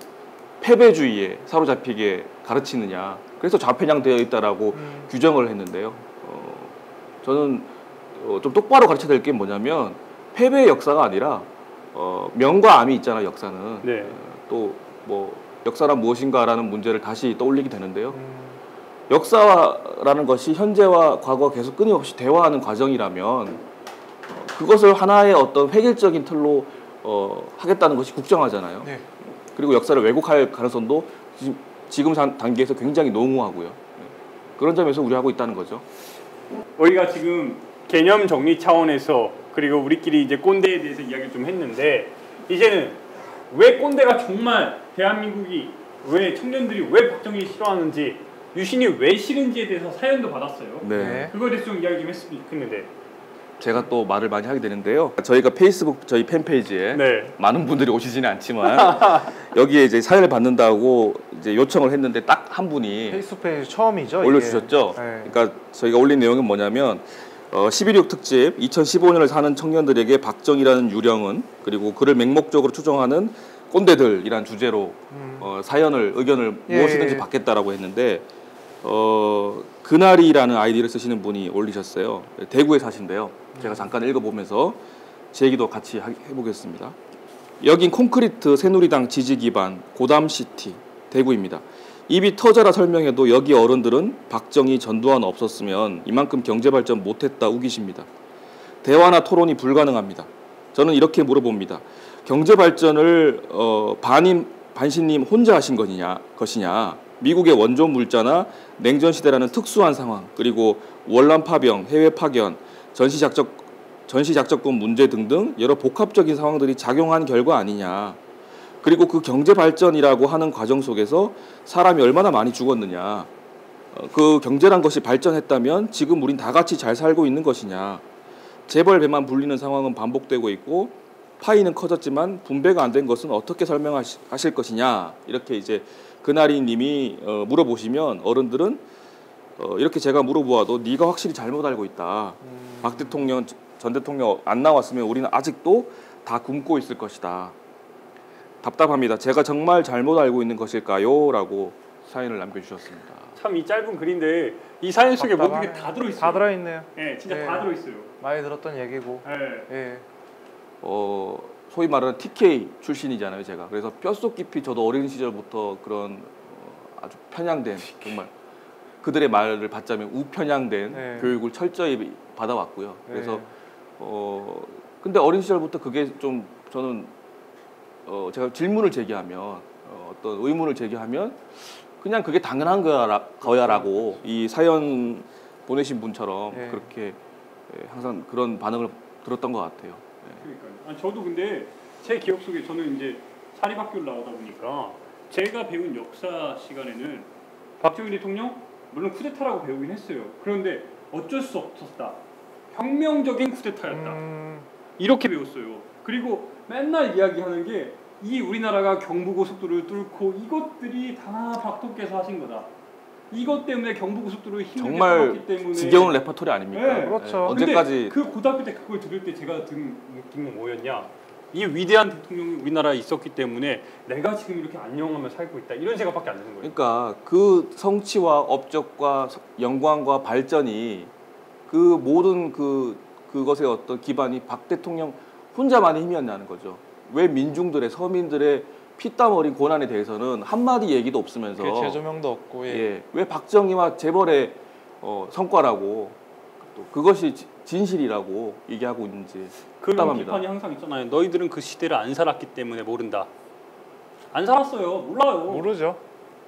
패배주의에 사로잡히게 가르치느냐. 그래서 좌편향되어 있다라고 규정을 했는데요. 저는 좀 똑바로 가르쳐야 될 게 뭐냐면 패배의 역사가 아니라 명과 암이 있잖아요. 역사는. 네. 또 뭐 역사란 무엇인가라는 문제를 다시 떠올리게 되는데요. 역사라는 것이 현재와 과거가 계속 끊임없이 대화하는 과정이라면 그것을 하나의 어떤 획일적인 틀로 하겠다는 것이 국정화잖아요. 네. 그리고 역사를 왜곡할 가능성도 지금 단계에서 굉장히 농후하고요. 그런 점에서 우려하고 있다는 거죠. 우리가 지금 개념 정리 차원에서 그리고 우리끼리 이제 꼰대에 대해서 이야기를 좀 했는데 이제는 왜 꼰대가 정말 대한민국이 왜 청년들이 왜 박정희 싫어하는지 유신이 왜 싫은지에 대해서 사연도 받았어요. 네. 그거에 대해서 좀 이야기 좀 했으면 좋겠는데 제가 또 말을 많이 하게 되는데요. 저희가 페이스북 저희 팬페이지에 네. 많은 분들이 오시지는 않지만 여기에 이제 사연을 받는다고 이제 요청을 했는데 딱 한 분이 페이스북 처음이죠. 올려주셨죠. 이게. 네. 그러니까 저희가 올린 내용은 뭐냐면 11.6 특집 2015년을 사는 청년들에게 박정희라는 유령은 그리고 그를 맹목적으로 추종하는 꼰대들이란 주제로 사연을 의견을 무엇이든지 받겠다라고 했는데 그날이라는 아이디를 쓰시는 분이 올리셨어요. 대구에 사신대요. 제가 잠깐 읽어보면서 제 얘기도 같이 해보겠습니다. 여긴 콘크리트 새누리당 지지 기반 고담시티 대구입니다. 입이 터져라 설명해도 여기 어른들은 박정희 전두환 없었으면 이만큼 경제발전 못했다 우기십니다. 대화나 토론이 불가능합니다. 저는 이렇게 물어봅니다. 경제발전을 반신님 혼자 하신 것이냐 미국의 원조 물자나 냉전시대라는 특수한 상황 그리고 월남 파병, 해외 파견, 전시작전권 문제 등등 여러 복합적인 상황들이 작용한 결과 아니냐. 그리고 그 경제발전이라고 하는 과정 속에서 사람이 얼마나 많이 죽었느냐. 그 경제란 것이 발전했다면 지금 우린 다 같이 잘 살고 있는 것이냐. 재벌 배만 불리는 상황은 반복되고 있고 파이는 커졌지만 분배가 안 된 것은 어떻게 설명하실 것이냐. 이렇게 이제 그날이 님이 물어보시면 어른들은 이렇게 제가 물어보아도 네가 확실히 잘못 알고 있다. 박 대통령, 전 대통령 안 나왔으면 우리는 아직도 다 굶고 있을 것이다. 답답합니다. 제가 정말 잘못 알고 있는 것일까요? 라고 사연을 남겨주셨습니다. 참 이 짧은 글인데 이 사연 속에 모든 게 다 들어있어요. 다 들어있네요. 네, 진짜 네. 다 들어있어요. 많이 들었던 얘기고. 네. 예. 소위 말하는 TK 출신이잖아요, 제가. 그래서 뼛속 깊이 저도 어린 시절부터 그런 아주 편향된 정말 그들의 말을 받자면 우편향된 네. 교육을 철저히 받아왔고요. 그래서 네. 근데 어린 시절부터 그게 좀 저는 제가 질문을 제기하면 어떤 의문을 제기하면 그냥 그게 당연한 거야라고 이 사연 보내신 분처럼 네. 그렇게 항상 그런 반응을 들었던 것 같아요. 그러니까요. 아니, 저도 근데 제 기억 속에 저는 이제 사립학교를 나오다 보니까 제가 배운 역사 시간에는 박정희 대통령 물론 쿠데타라고 배우긴 했어요. 그런데 어쩔 수 없었다. 혁명적인 쿠데타였다. 이렇게 배웠어요. 그리고 맨날 이야기하는 게 이 우리나라가 경부고속도로를 뚫고 이것들이 다 박토께서 하신 거다. 이것 때문에 경부고속도로를 힘들게 정말 잡았기 때문에 지겨운 레퍼토리 아닙니까? 네, 그렇죠. 언제까지 그 고등학교 때 그걸 들을 때 제가 든 느낌은 뭐였냐? 이 위대한 대통령이 우리나라에 있었기 때문에 내가 지금 이렇게 안녕하며 살고 있다. 이런 생각밖에 안 드는 거예요. 그러니까 그 성취와 업적과 영광과 발전이 그 모든 그것의 어떤 기반이 박 대통령 혼자만의 힘이었냐는 거죠. 왜 민중들의 서민들의 피땀 어린 고난에 대해서는 한마디 얘기도 없으면서 재조명도 없고 왜 박정희와 재벌의 성과라고 또 그것이 진실이라고 얘기하고 있는지 그런 답답합니다. 비판이 항상 있잖아요. 너희들은 그 시대를 안 살았기 때문에 모른다. 안 살았어요. 몰라요. 모르죠.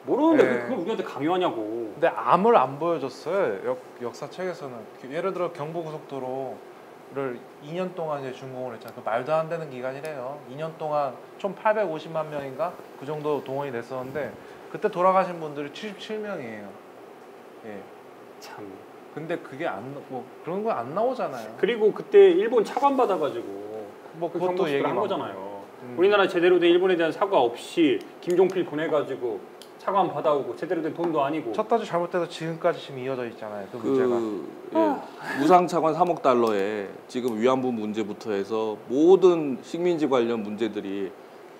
모르는데 네. 그걸 우리한테 강요하냐고. 근데 암을 안 보여줬어요. 역사책에서는 예를 들어 경부고속도로를 2년 동안 이제 준공을 했잖아요. 그 말도 안 되는 기간이래요. 2년 동안 총 850만 명인가 그 정도 동원이 됐었는데 그때 돌아가신 분들이 77명이에요. 예. 참. 근데 그게 뭐 그런 거 안 나오잖아요. 그리고 그때 일본 차관 받아가지고 뭐 그 그것도 얘기 한 많고. 거잖아요. 우리나라 제대로 된 일본에 대한 사과 없이 김종필 보내가지고 차관 받아오고 제대로 된 돈도 아니고. 첫 단추 잘못돼서 지금까지 지금 이어져 있잖아요. 그 문제가. 무상 차관 3억 달러에 지금 위안부 문제부터 해서 모든 식민지 관련 문제들이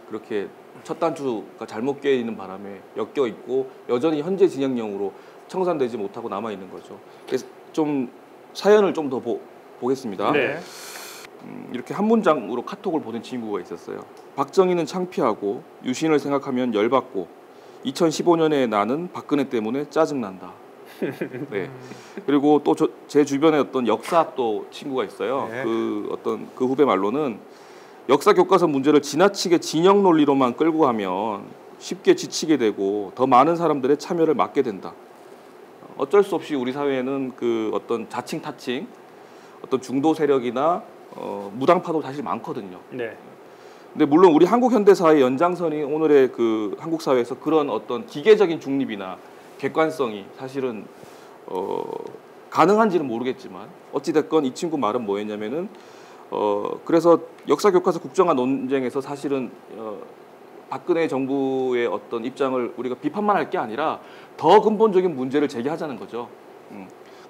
그렇게 첫 단추가 잘못 깨 있는 바람에 엮여 있고 여전히 현재 진행형으로 청산되지 못하고 남아 있는 거죠. 그래서 좀 사연을 좀 더 보겠습니다. 네. 이렇게 한 문장으로 카톡을 보낸 친구가 있었어요. 박정희는 창피하고 유신을 생각하면 열받고 2015년에 나는 박근혜 때문에 짜증난다. 네. 그리고 또 제 주변에 어떤 역사학도 친구가 있어요. 네. 그 후배 말로는 역사 교과서 문제를 지나치게 진영 논리로만 끌고 가면 쉽게 지치게 되고 더 많은 사람들의 참여를 막게 된다. 어쩔 수 없이 우리 사회에는 그 어떤 자칭 타칭, 어떤 중도 세력이나 무당파도 사실 많거든요. 네. 근데 물론 우리 한국 현대사의 연장선이 오늘의 그 한국 사회에서 그런 어떤 기계적인 중립이나 객관성이 사실은 가능한지는 모르겠지만 어찌됐건 이 친구 말은 뭐였냐면은 그래서 역사 교과서 국정화 논쟁에서 사실은 박근혜 정부의 어떤 입장을 우리가 비판만 할 게 아니라 더 근본적인 문제를 제기하자는 거죠.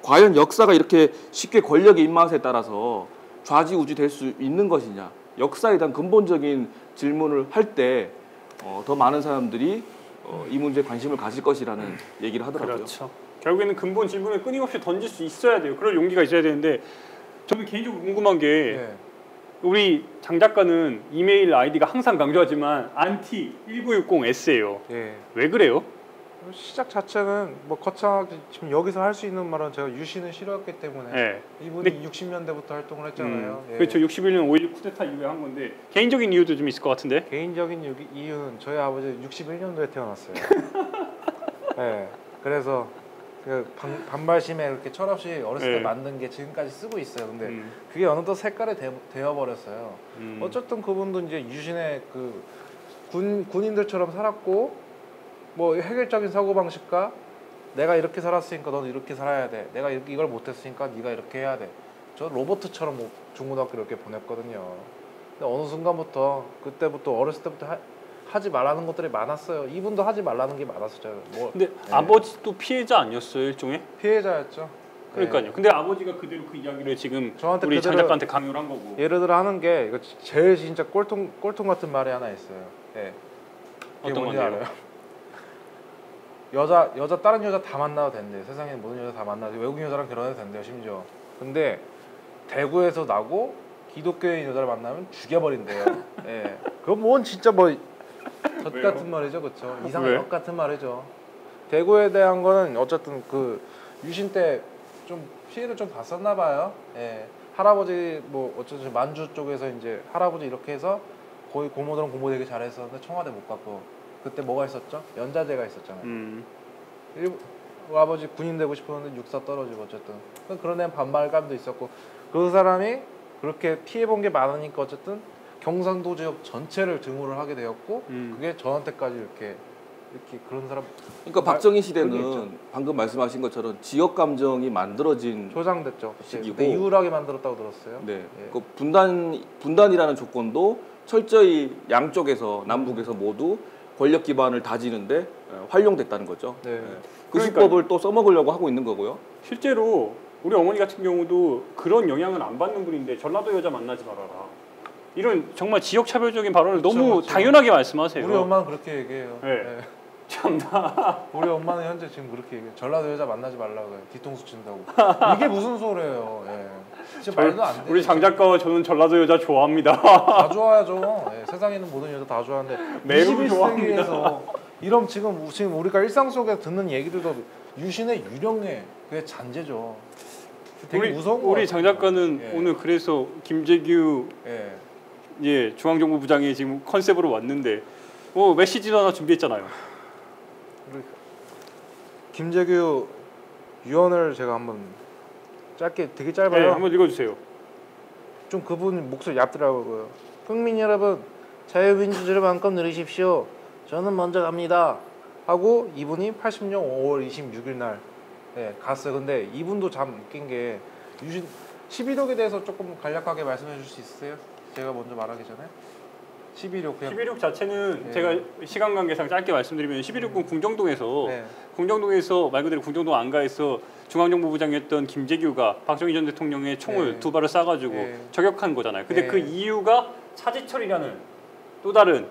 과연 역사가 이렇게 쉽게 권력의 입맛에 따라서 좌지우지 될 수 있는 것이냐? 역사에 대한 근본적인 질문을 할 때 더 많은 사람들이 이 문제에 관심을 가질 것이라는 얘기를 하더라고요. 그렇죠. 결국에는 근본 질문을 끊임없이 던질 수 있어야 돼요. 그럴 용기가 있어야 되는데 저는 개인적으로 궁금한 게 예. 우리 장 작가는 이메일 아이디가 항상 강조하지만 anti1960s예요. 예. 왜 그래요? 시작 자체는 뭐 거창하게 지금 여기서 할 수 있는 말은 제가 유신을 싫어했기 때문에 네. 이분이 60년대부터 활동을 했잖아요. 예. 그렇죠. 61년 5.16 쿠데타 이후에 한 건데 개인적인 이유도 좀 있을 것 같은데. 개인적인 이유는 저희 아버지 61년도에 태어났어요. 네, 그래서 그 반발심에 이렇게 철없이 어렸을 때 네. 만든 게 지금까지 쓰고 있어요. 근데 그게 어느덧 색깔이 되어버렸어요. 어쨌든 그분도 이제 유신의 그 군인들처럼 살았고 뭐 획일적인 사고방식과 내가 이렇게 살았으니까 너도 이렇게 살아야 돼. 내가 이걸 못했으니까 네가 이렇게 해야 돼. 저 로버트처럼 중고등학교 이렇게 보냈거든요. 근데 어느 순간부터 그때부터 어렸을 때부터 하지 말라는 것들이 많았어요. 이분도 하지 말라는 게 많았어요. 뭐, 근데 네. 아버지도 피해자 아니었어요, 일종의? 피해자였죠. 그러니까요. 네. 근데 아버지가 그대로 그 이야기를 지금 저한테 우리 그대로 장 작가한테 강요를 한 거고. 예를 들어 하는 게 이거 제일 진짜 꼴통 같은 말이 하나 있어요. 예. 이게 어떤 뭔지 건데요? 알아요? 여자 다른 여자 다 만나도 된대요. 세상에 모든 여자 다 만나도 외국인 여자랑 결혼해도 된대요. 심지어. 근데 대구에서 나고 기독교인 여자를 만나면 죽여버린대요. 예. 그건 뭔 진짜 뭐 젖 같은 말이죠, 그렇죠? 이상한 왜? 것 같은 말이죠. 대구에 대한 거는 어쨌든 그 유신 때 좀 피해를 좀 봤었나 봐요. 예. 할아버지 뭐 어쨌든 만주 쪽에서 이제 할아버지 이렇게 해서 거의 고모들은 공부 되게 잘했었는데 청와대 못 갔고 그때 뭐가 있었죠? 연자제가 있었잖아요. 아버지 군인 되고 싶었는데 육사 떨어지고 어쨌든 그런 애 반발감도 있었고 그 사람이 그렇게 피해 본 게 많으니까 어쨌든 경상도 지역 전체를 증오를 하게 되었고 그게 저한테까지 이렇게 그런 사람 그러니까 박정희 그런 게 시대는 방금 말씀하신 것처럼 지역 감정이 만들어진 조장됐죠. 시기고. 그때 이울하게 만들었다고 들었어요. 네. 예. 그 분단이라는 조건도 철저히 양쪽에서 남북에서 모두 권력 기반을 다지는데 활용됐다는 거죠. 네. 그 그러니까요. 수법을 또 써먹으려고 하고 있는 거고요. 실제로 우리 어머니 같은 경우도 그런 영향을 안 받는 분인데 전라도 여자 만나지 말아라. 이런 정말 지역 차별적인 발언을 그쵸, 너무 그쵸. 당연하게 말씀하세요. 우리 엄마는 그렇게 얘기해요. 네. 예. 참나. 우리 엄마는 현재 지금 그렇게 얘기해요. 전라도 여자 만나지 말라고 해요. 뒤통수 친다고. 이게 무슨 소리예요. 예. 진짜 말도 안 돼. 우리 장 작가와 저는 전라도 여자 좋아합니다. 다 좋아하죠. 예. 세상에 있는 모든 여자 다 좋아하는데 매우 21세기에서 이런 지금 우리가 일상 속에 듣는 얘기들도 유신의 유령의 그게 잔재죠. 되게 무서운 거 우리 장 같아요. 작가는 예. 오늘 그래서 김재규 예. 중앙정보부장이 지금 컨셉으로 왔는데 메시지도 하나 준비했잖아요. 우리 김재규 유언을 제가 한번 짧게 되게 네, 짧아요. 한번 읽어주세요. 좀 그분 목소리 얇더라고요. 국민 여러분, 자유민주주의를 마음껏 누리십시오. 저는 먼저 갑니다. 하고 이분이 80년 5월 26일 날 갔어요. 근데 이분도 참 웃긴 게 유신 11.6에 대해서 조금 간략하게 말씀해 줄 수 있으세요? 제가 먼저 말하기 전에 11.6 그냥 11.6 자체는 네. 제가 시간 관계상 짧게 말씀드리면 11.6은 궁정동에서 네. 궁정동에서 말 그대로 궁정동 안가에서 중앙정보부장이었던 김재규가 박정희 전 대통령의 총을 네. 두 발을 쏴가지고 네. 저격한 거잖아요. 근데 네. 그 이유가 차지철이라는 또 다른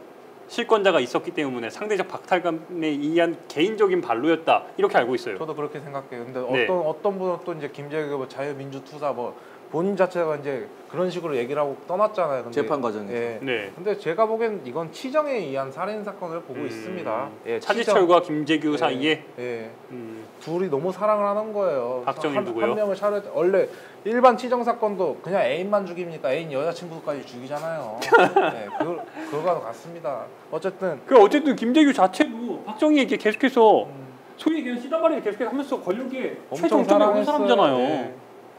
실권자가 있었기 때문에 상대적 박탈감에 의한 개인적인 발로였다 이렇게 알고 있어요. 저도 그렇게 생각해요. 근데 네. 어떤 분은 또 이제 김재규 뭐 자유민주투사 뭐 본인 자체가 이제 그런 식으로 얘기를 하고 떠났잖아요. 근데, 재판 과정에서. 예. 네. 근데 제가 보기엔 이건 치정에 의한 살인 사건을 보고 있습니다. 예, 차지철과 김재규 치정. 사이에 예. 둘이 너무 사랑을 하는 거예요. 박정희 한 누구요? 명을 원래 일반 치정 사건도 그냥 애인만 죽입니까? 애인 여자친구까지 죽이잖아요. 예, 그거가 같습니다. 어쨌든 어쨌든 김재규 자체도 박정희에게 계속해서 소위 얘기하는 씨다발이를 계속해서 하면서 권력에 엄청 최정점에 온 사랑했어요. 사람이잖아요. 예.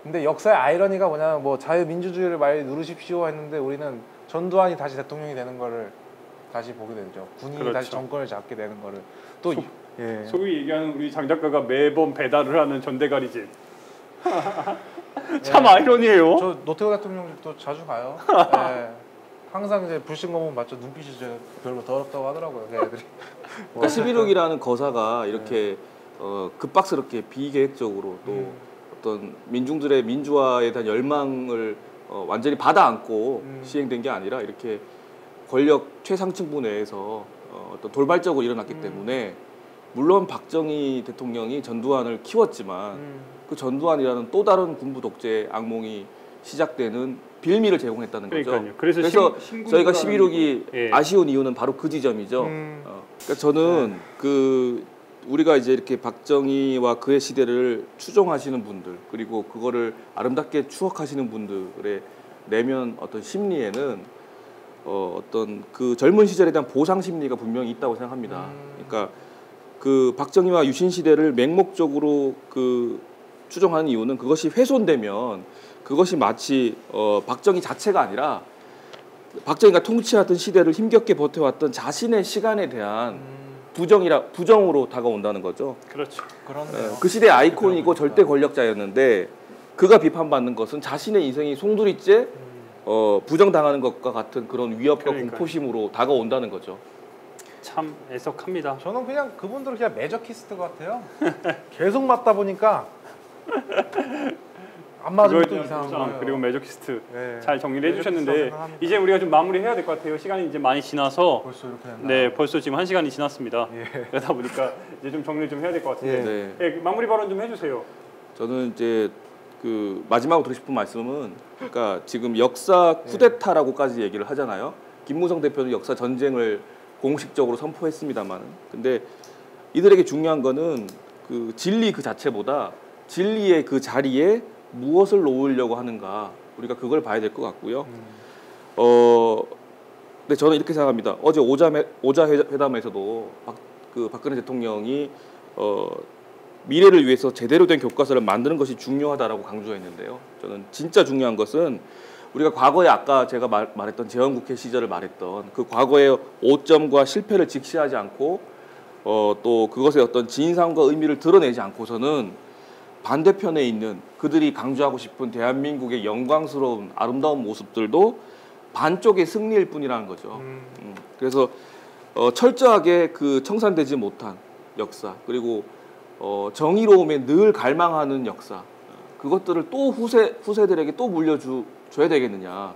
근데 역사의 아이러니가 뭐냐면 뭐 자유민주주의를 많이 누르십시오 했는데 우리는 전두환이 다시 대통령이 되는 거를 다시 보게 되죠. 군인이 그렇죠. 다시 정권을 잡게 되는 거를 또 소위 얘기하는 우리 장 작가가 매번 배달을 하는 전대가리집. 참 아이러니해요. 저 노태우 대통령 집도 자주 가요. 네. 항상 이제 불신검문 맞죠. 눈빛이 저 별로 더럽다고 하더라고요. 애들이. 그러니까 11.6이라는 거사가 이렇게 급박스럽게 비계획적으로 또 어떤 민중들의 민주화에 대한 열망을 완전히 받아 안고 시행된 게 아니라 이렇게 권력 최상층부 내에서 어떤 돌발적으로 일어났기 때문에 물론 박정희 대통령이 전두환을 키웠지만 그 전두환이라는 또 다른 군부 독재 악몽이 시작되는 빌미를 제공했다는 거죠. 그래서 저희가 11.6이 예. 아쉬운 이유는 바로 그 지점이죠. 그러니까 저는 우리가 이제 이렇게 박정희와 그의 시대를 추종하시는 분들 그리고 그거를 아름답게 추억하시는 분들의 내면 어떤 심리에는 어떤 그 젊은 시절에 대한 보상 심리가 분명히 있다고 생각합니다. 그러니까 그 박정희와 유신 시대를 맹목적으로 그 추종하는 이유는 그것이 훼손되면 그것이 마치 박정희 자체가 아니라 박정희가 통치하던 시대를 힘겹게 버텨왔던 자신의 시간에 대한 부정으로 다가온다는 거죠. 그렇죠. 그렇네요. 그 시대의 아이콘이고 절대 권력자였는데 그가 비판받는 것은 자신의 인생이 송두리째 부정당하는 것과 같은 그런 위협과 공포심으로 다가온다는 거죠. 참 애석합니다. 저는 그냥 그분들은 그냥 매저키스트 같아요. 계속 맞다 보니까 안 맞으면 또 이상한 거예요. 그리고 매저키스트 네. 잘 정리를 해주셨는데 생각합니다. 이제 우리가 좀 마무리해야 될 것 같아요. 시간이 이제 많이 지나서 벌써 이렇게 됐나? 네 벌써 지금 1시간이 지났습니다. 예. 그러다 보니까 이제 좀 정리 좀 해야 될 것 같은데 네. 네, 마무리 발언 좀 해주세요. 저는 이제 그 마지막으로 드리고 싶은 말씀은 그러니까 지금 역사 쿠데타라고까지 얘기를 하잖아요. 김무성 대표는 역사 전쟁을 공식적으로 선포했습니다만, 근데 이들에게 중요한 거는 그 진리 그 자체보다 진리의 그 자리에 무엇을 놓으려고 하는가, 우리가 그걸 봐야 될 것 같고요. 근데 저는 이렇게 생각합니다. 어제 오자 회담에서도 박근혜 대통령이 미래를 위해서 제대로 된 교과서를 만드는 것이 중요하다라고 강조했는데요. 저는 진짜 중요한 것은 우리가 과거에 아까 제가 말했던 재헌국회 시절을 말했던 그 과거의 오점과 실패를 직시하지 않고 또 그것의 어떤 진상과 의미를 드러내지 않고서는 반대편에 있는 그들이 강조하고 싶은 대한민국의 영광스러운 아름다운 모습들도 반쪽의 승리일 뿐이라는 거죠. 그래서 철저하게 그 청산되지 못한 역사 그리고 정의로움에 늘 갈망하는 역사 그것들을 또 후세들에게 또 물려줘야 되겠느냐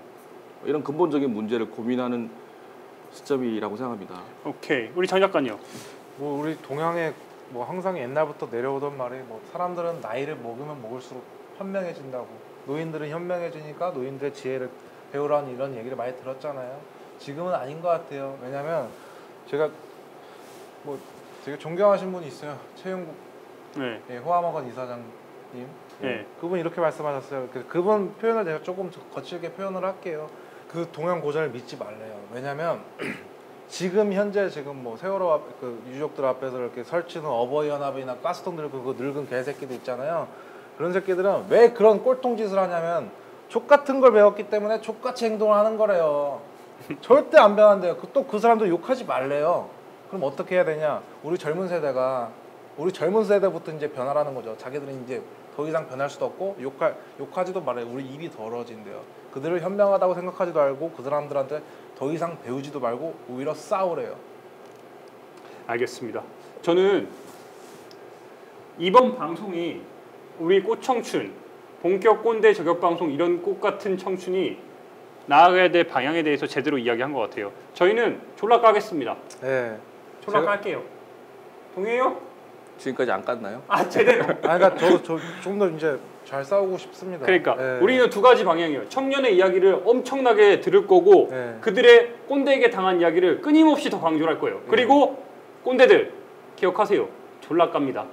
이런 근본적인 문제를 고민하는 시점이라고 생각합니다. 오케이, 우리 장 작가님요. 뭐 우리 동양에 뭐 항상 옛날부터 내려오던 말이 뭐 사람들은 나이를 먹으면 먹을수록 현명해진다고, 노인들은 현명해지니까 노인들의 지혜를 배우라는 이런 얘기를 많이 들었잖아요. 지금은 아닌 것 같아요. 왜냐면 제가 뭐 되게 존경하신 분이 있어요. 최영국 네. 호암학원 이사장님. 네. 그분 이렇게 말씀하셨어요. 그분 표현을 제가 조금 거칠게 표현을 할게요. 그 동양 고전을 믿지 말래요. 왜냐면 지금 현재 지금 뭐 세월호 그 유족들 앞에서 이렇게 설치는 어버이연합이나 가스통 들고 그 늙은 개새끼들 있잖아요. 그런 새끼들은 왜 그런 꼴통짓을 하냐면 족같은 걸 배웠기 때문에 족같이 행동을 하는 거래요. 절대 안 변한대요. 또 그 사람들 욕하지 말래요. 그럼 어떻게 해야 되냐? 우리 젊은 세대부터 이제 변하라는 거죠. 자기들은 이제 더 이상 변할 수도 없고 욕하지도 말아요. 우리 입이 더러워진대요. 그들을 현명하다고 생각하지도 말고 그 사람들한테 더 이상 배우지도 말고 오히려 싸우래요. 알겠습니다. 저는 이번 방송이 우리 꽃청춘 본격 꼰대 저격 방송 이런 꽃 같은 청춘이 나아가야 될 방향에 대해서 제대로 이야기한 것 같아요. 저희는 졸라 까겠습니다. 네. 졸라 깔게요. 동의해요? 지금까지 안 깠나요? 아 제대로. 그러니까 저도 좀 더 이제 잘 싸우고 싶습니다. 그러니까 네. 우리는 두 가지 방향이에요. 청년의 이야기를 엄청나게 들을 거고 네. 그들의 꼰대에게 당한 이야기를 끊임없이 더 강조를 할 거예요. 그리고 꼰대들 기억하세요. 졸라 깝니다.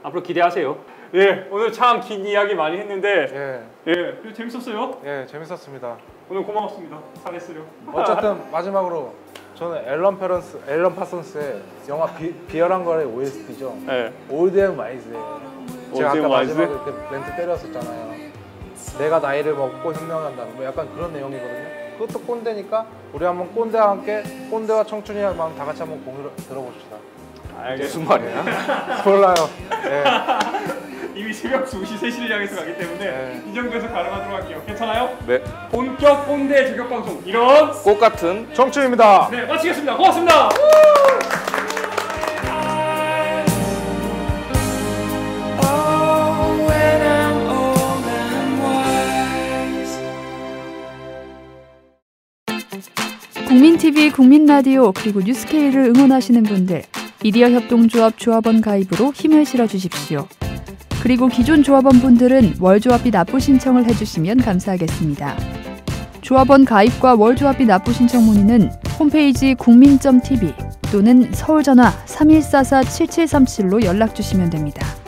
앞으로 기대하세요. 예, 오늘 참 긴 이야기 많이 했는데 예, 재밌었어요. 예, 재밌었습니다. 오늘 고마웠습니다. 잘했어요. 어쨌든 마지막으로 저는 앨런 파슨스의 영화 비열한 거의 OST죠. 네. 올드 앤 와이즈예요. 제가 아까 마지막에 이렇게 멘트 때렸었잖아요. 내가 나이를 먹고 현명한다. 뭐 약간 그런 내용이거든요. 그것도 꼰대니까 우리 한번 꼰대와 함께 꼰대와 청춘이와 마음 다 같이 한번 공유를 들어봅시다. 무슨 말이야? 몰라요. 네. 이미 새벽 2시, 3시를 향해서 가기 때문에 이 정도에서 가름하도록 할게요. 괜찮아요? 네. 본격 꼰대 저격 방송 이런 꽃 같은 청춘입니다. 네, 마치겠습니다. 고맙습니다. 국민TV, 국민라디오 그리고 뉴스케이를 응원하시는 분들 미디어 협동조합 조합원 가입으로 힘을 실어주십시오. 그리고 기존 조합원 분들은 월조합비 납부 신청을 해주시면 감사하겠습니다. 조합원 가입과 월조합비 납부 신청 문의는 홈페이지 국민.tv 또는 서울전화 3144-7737로 연락주시면 됩니다.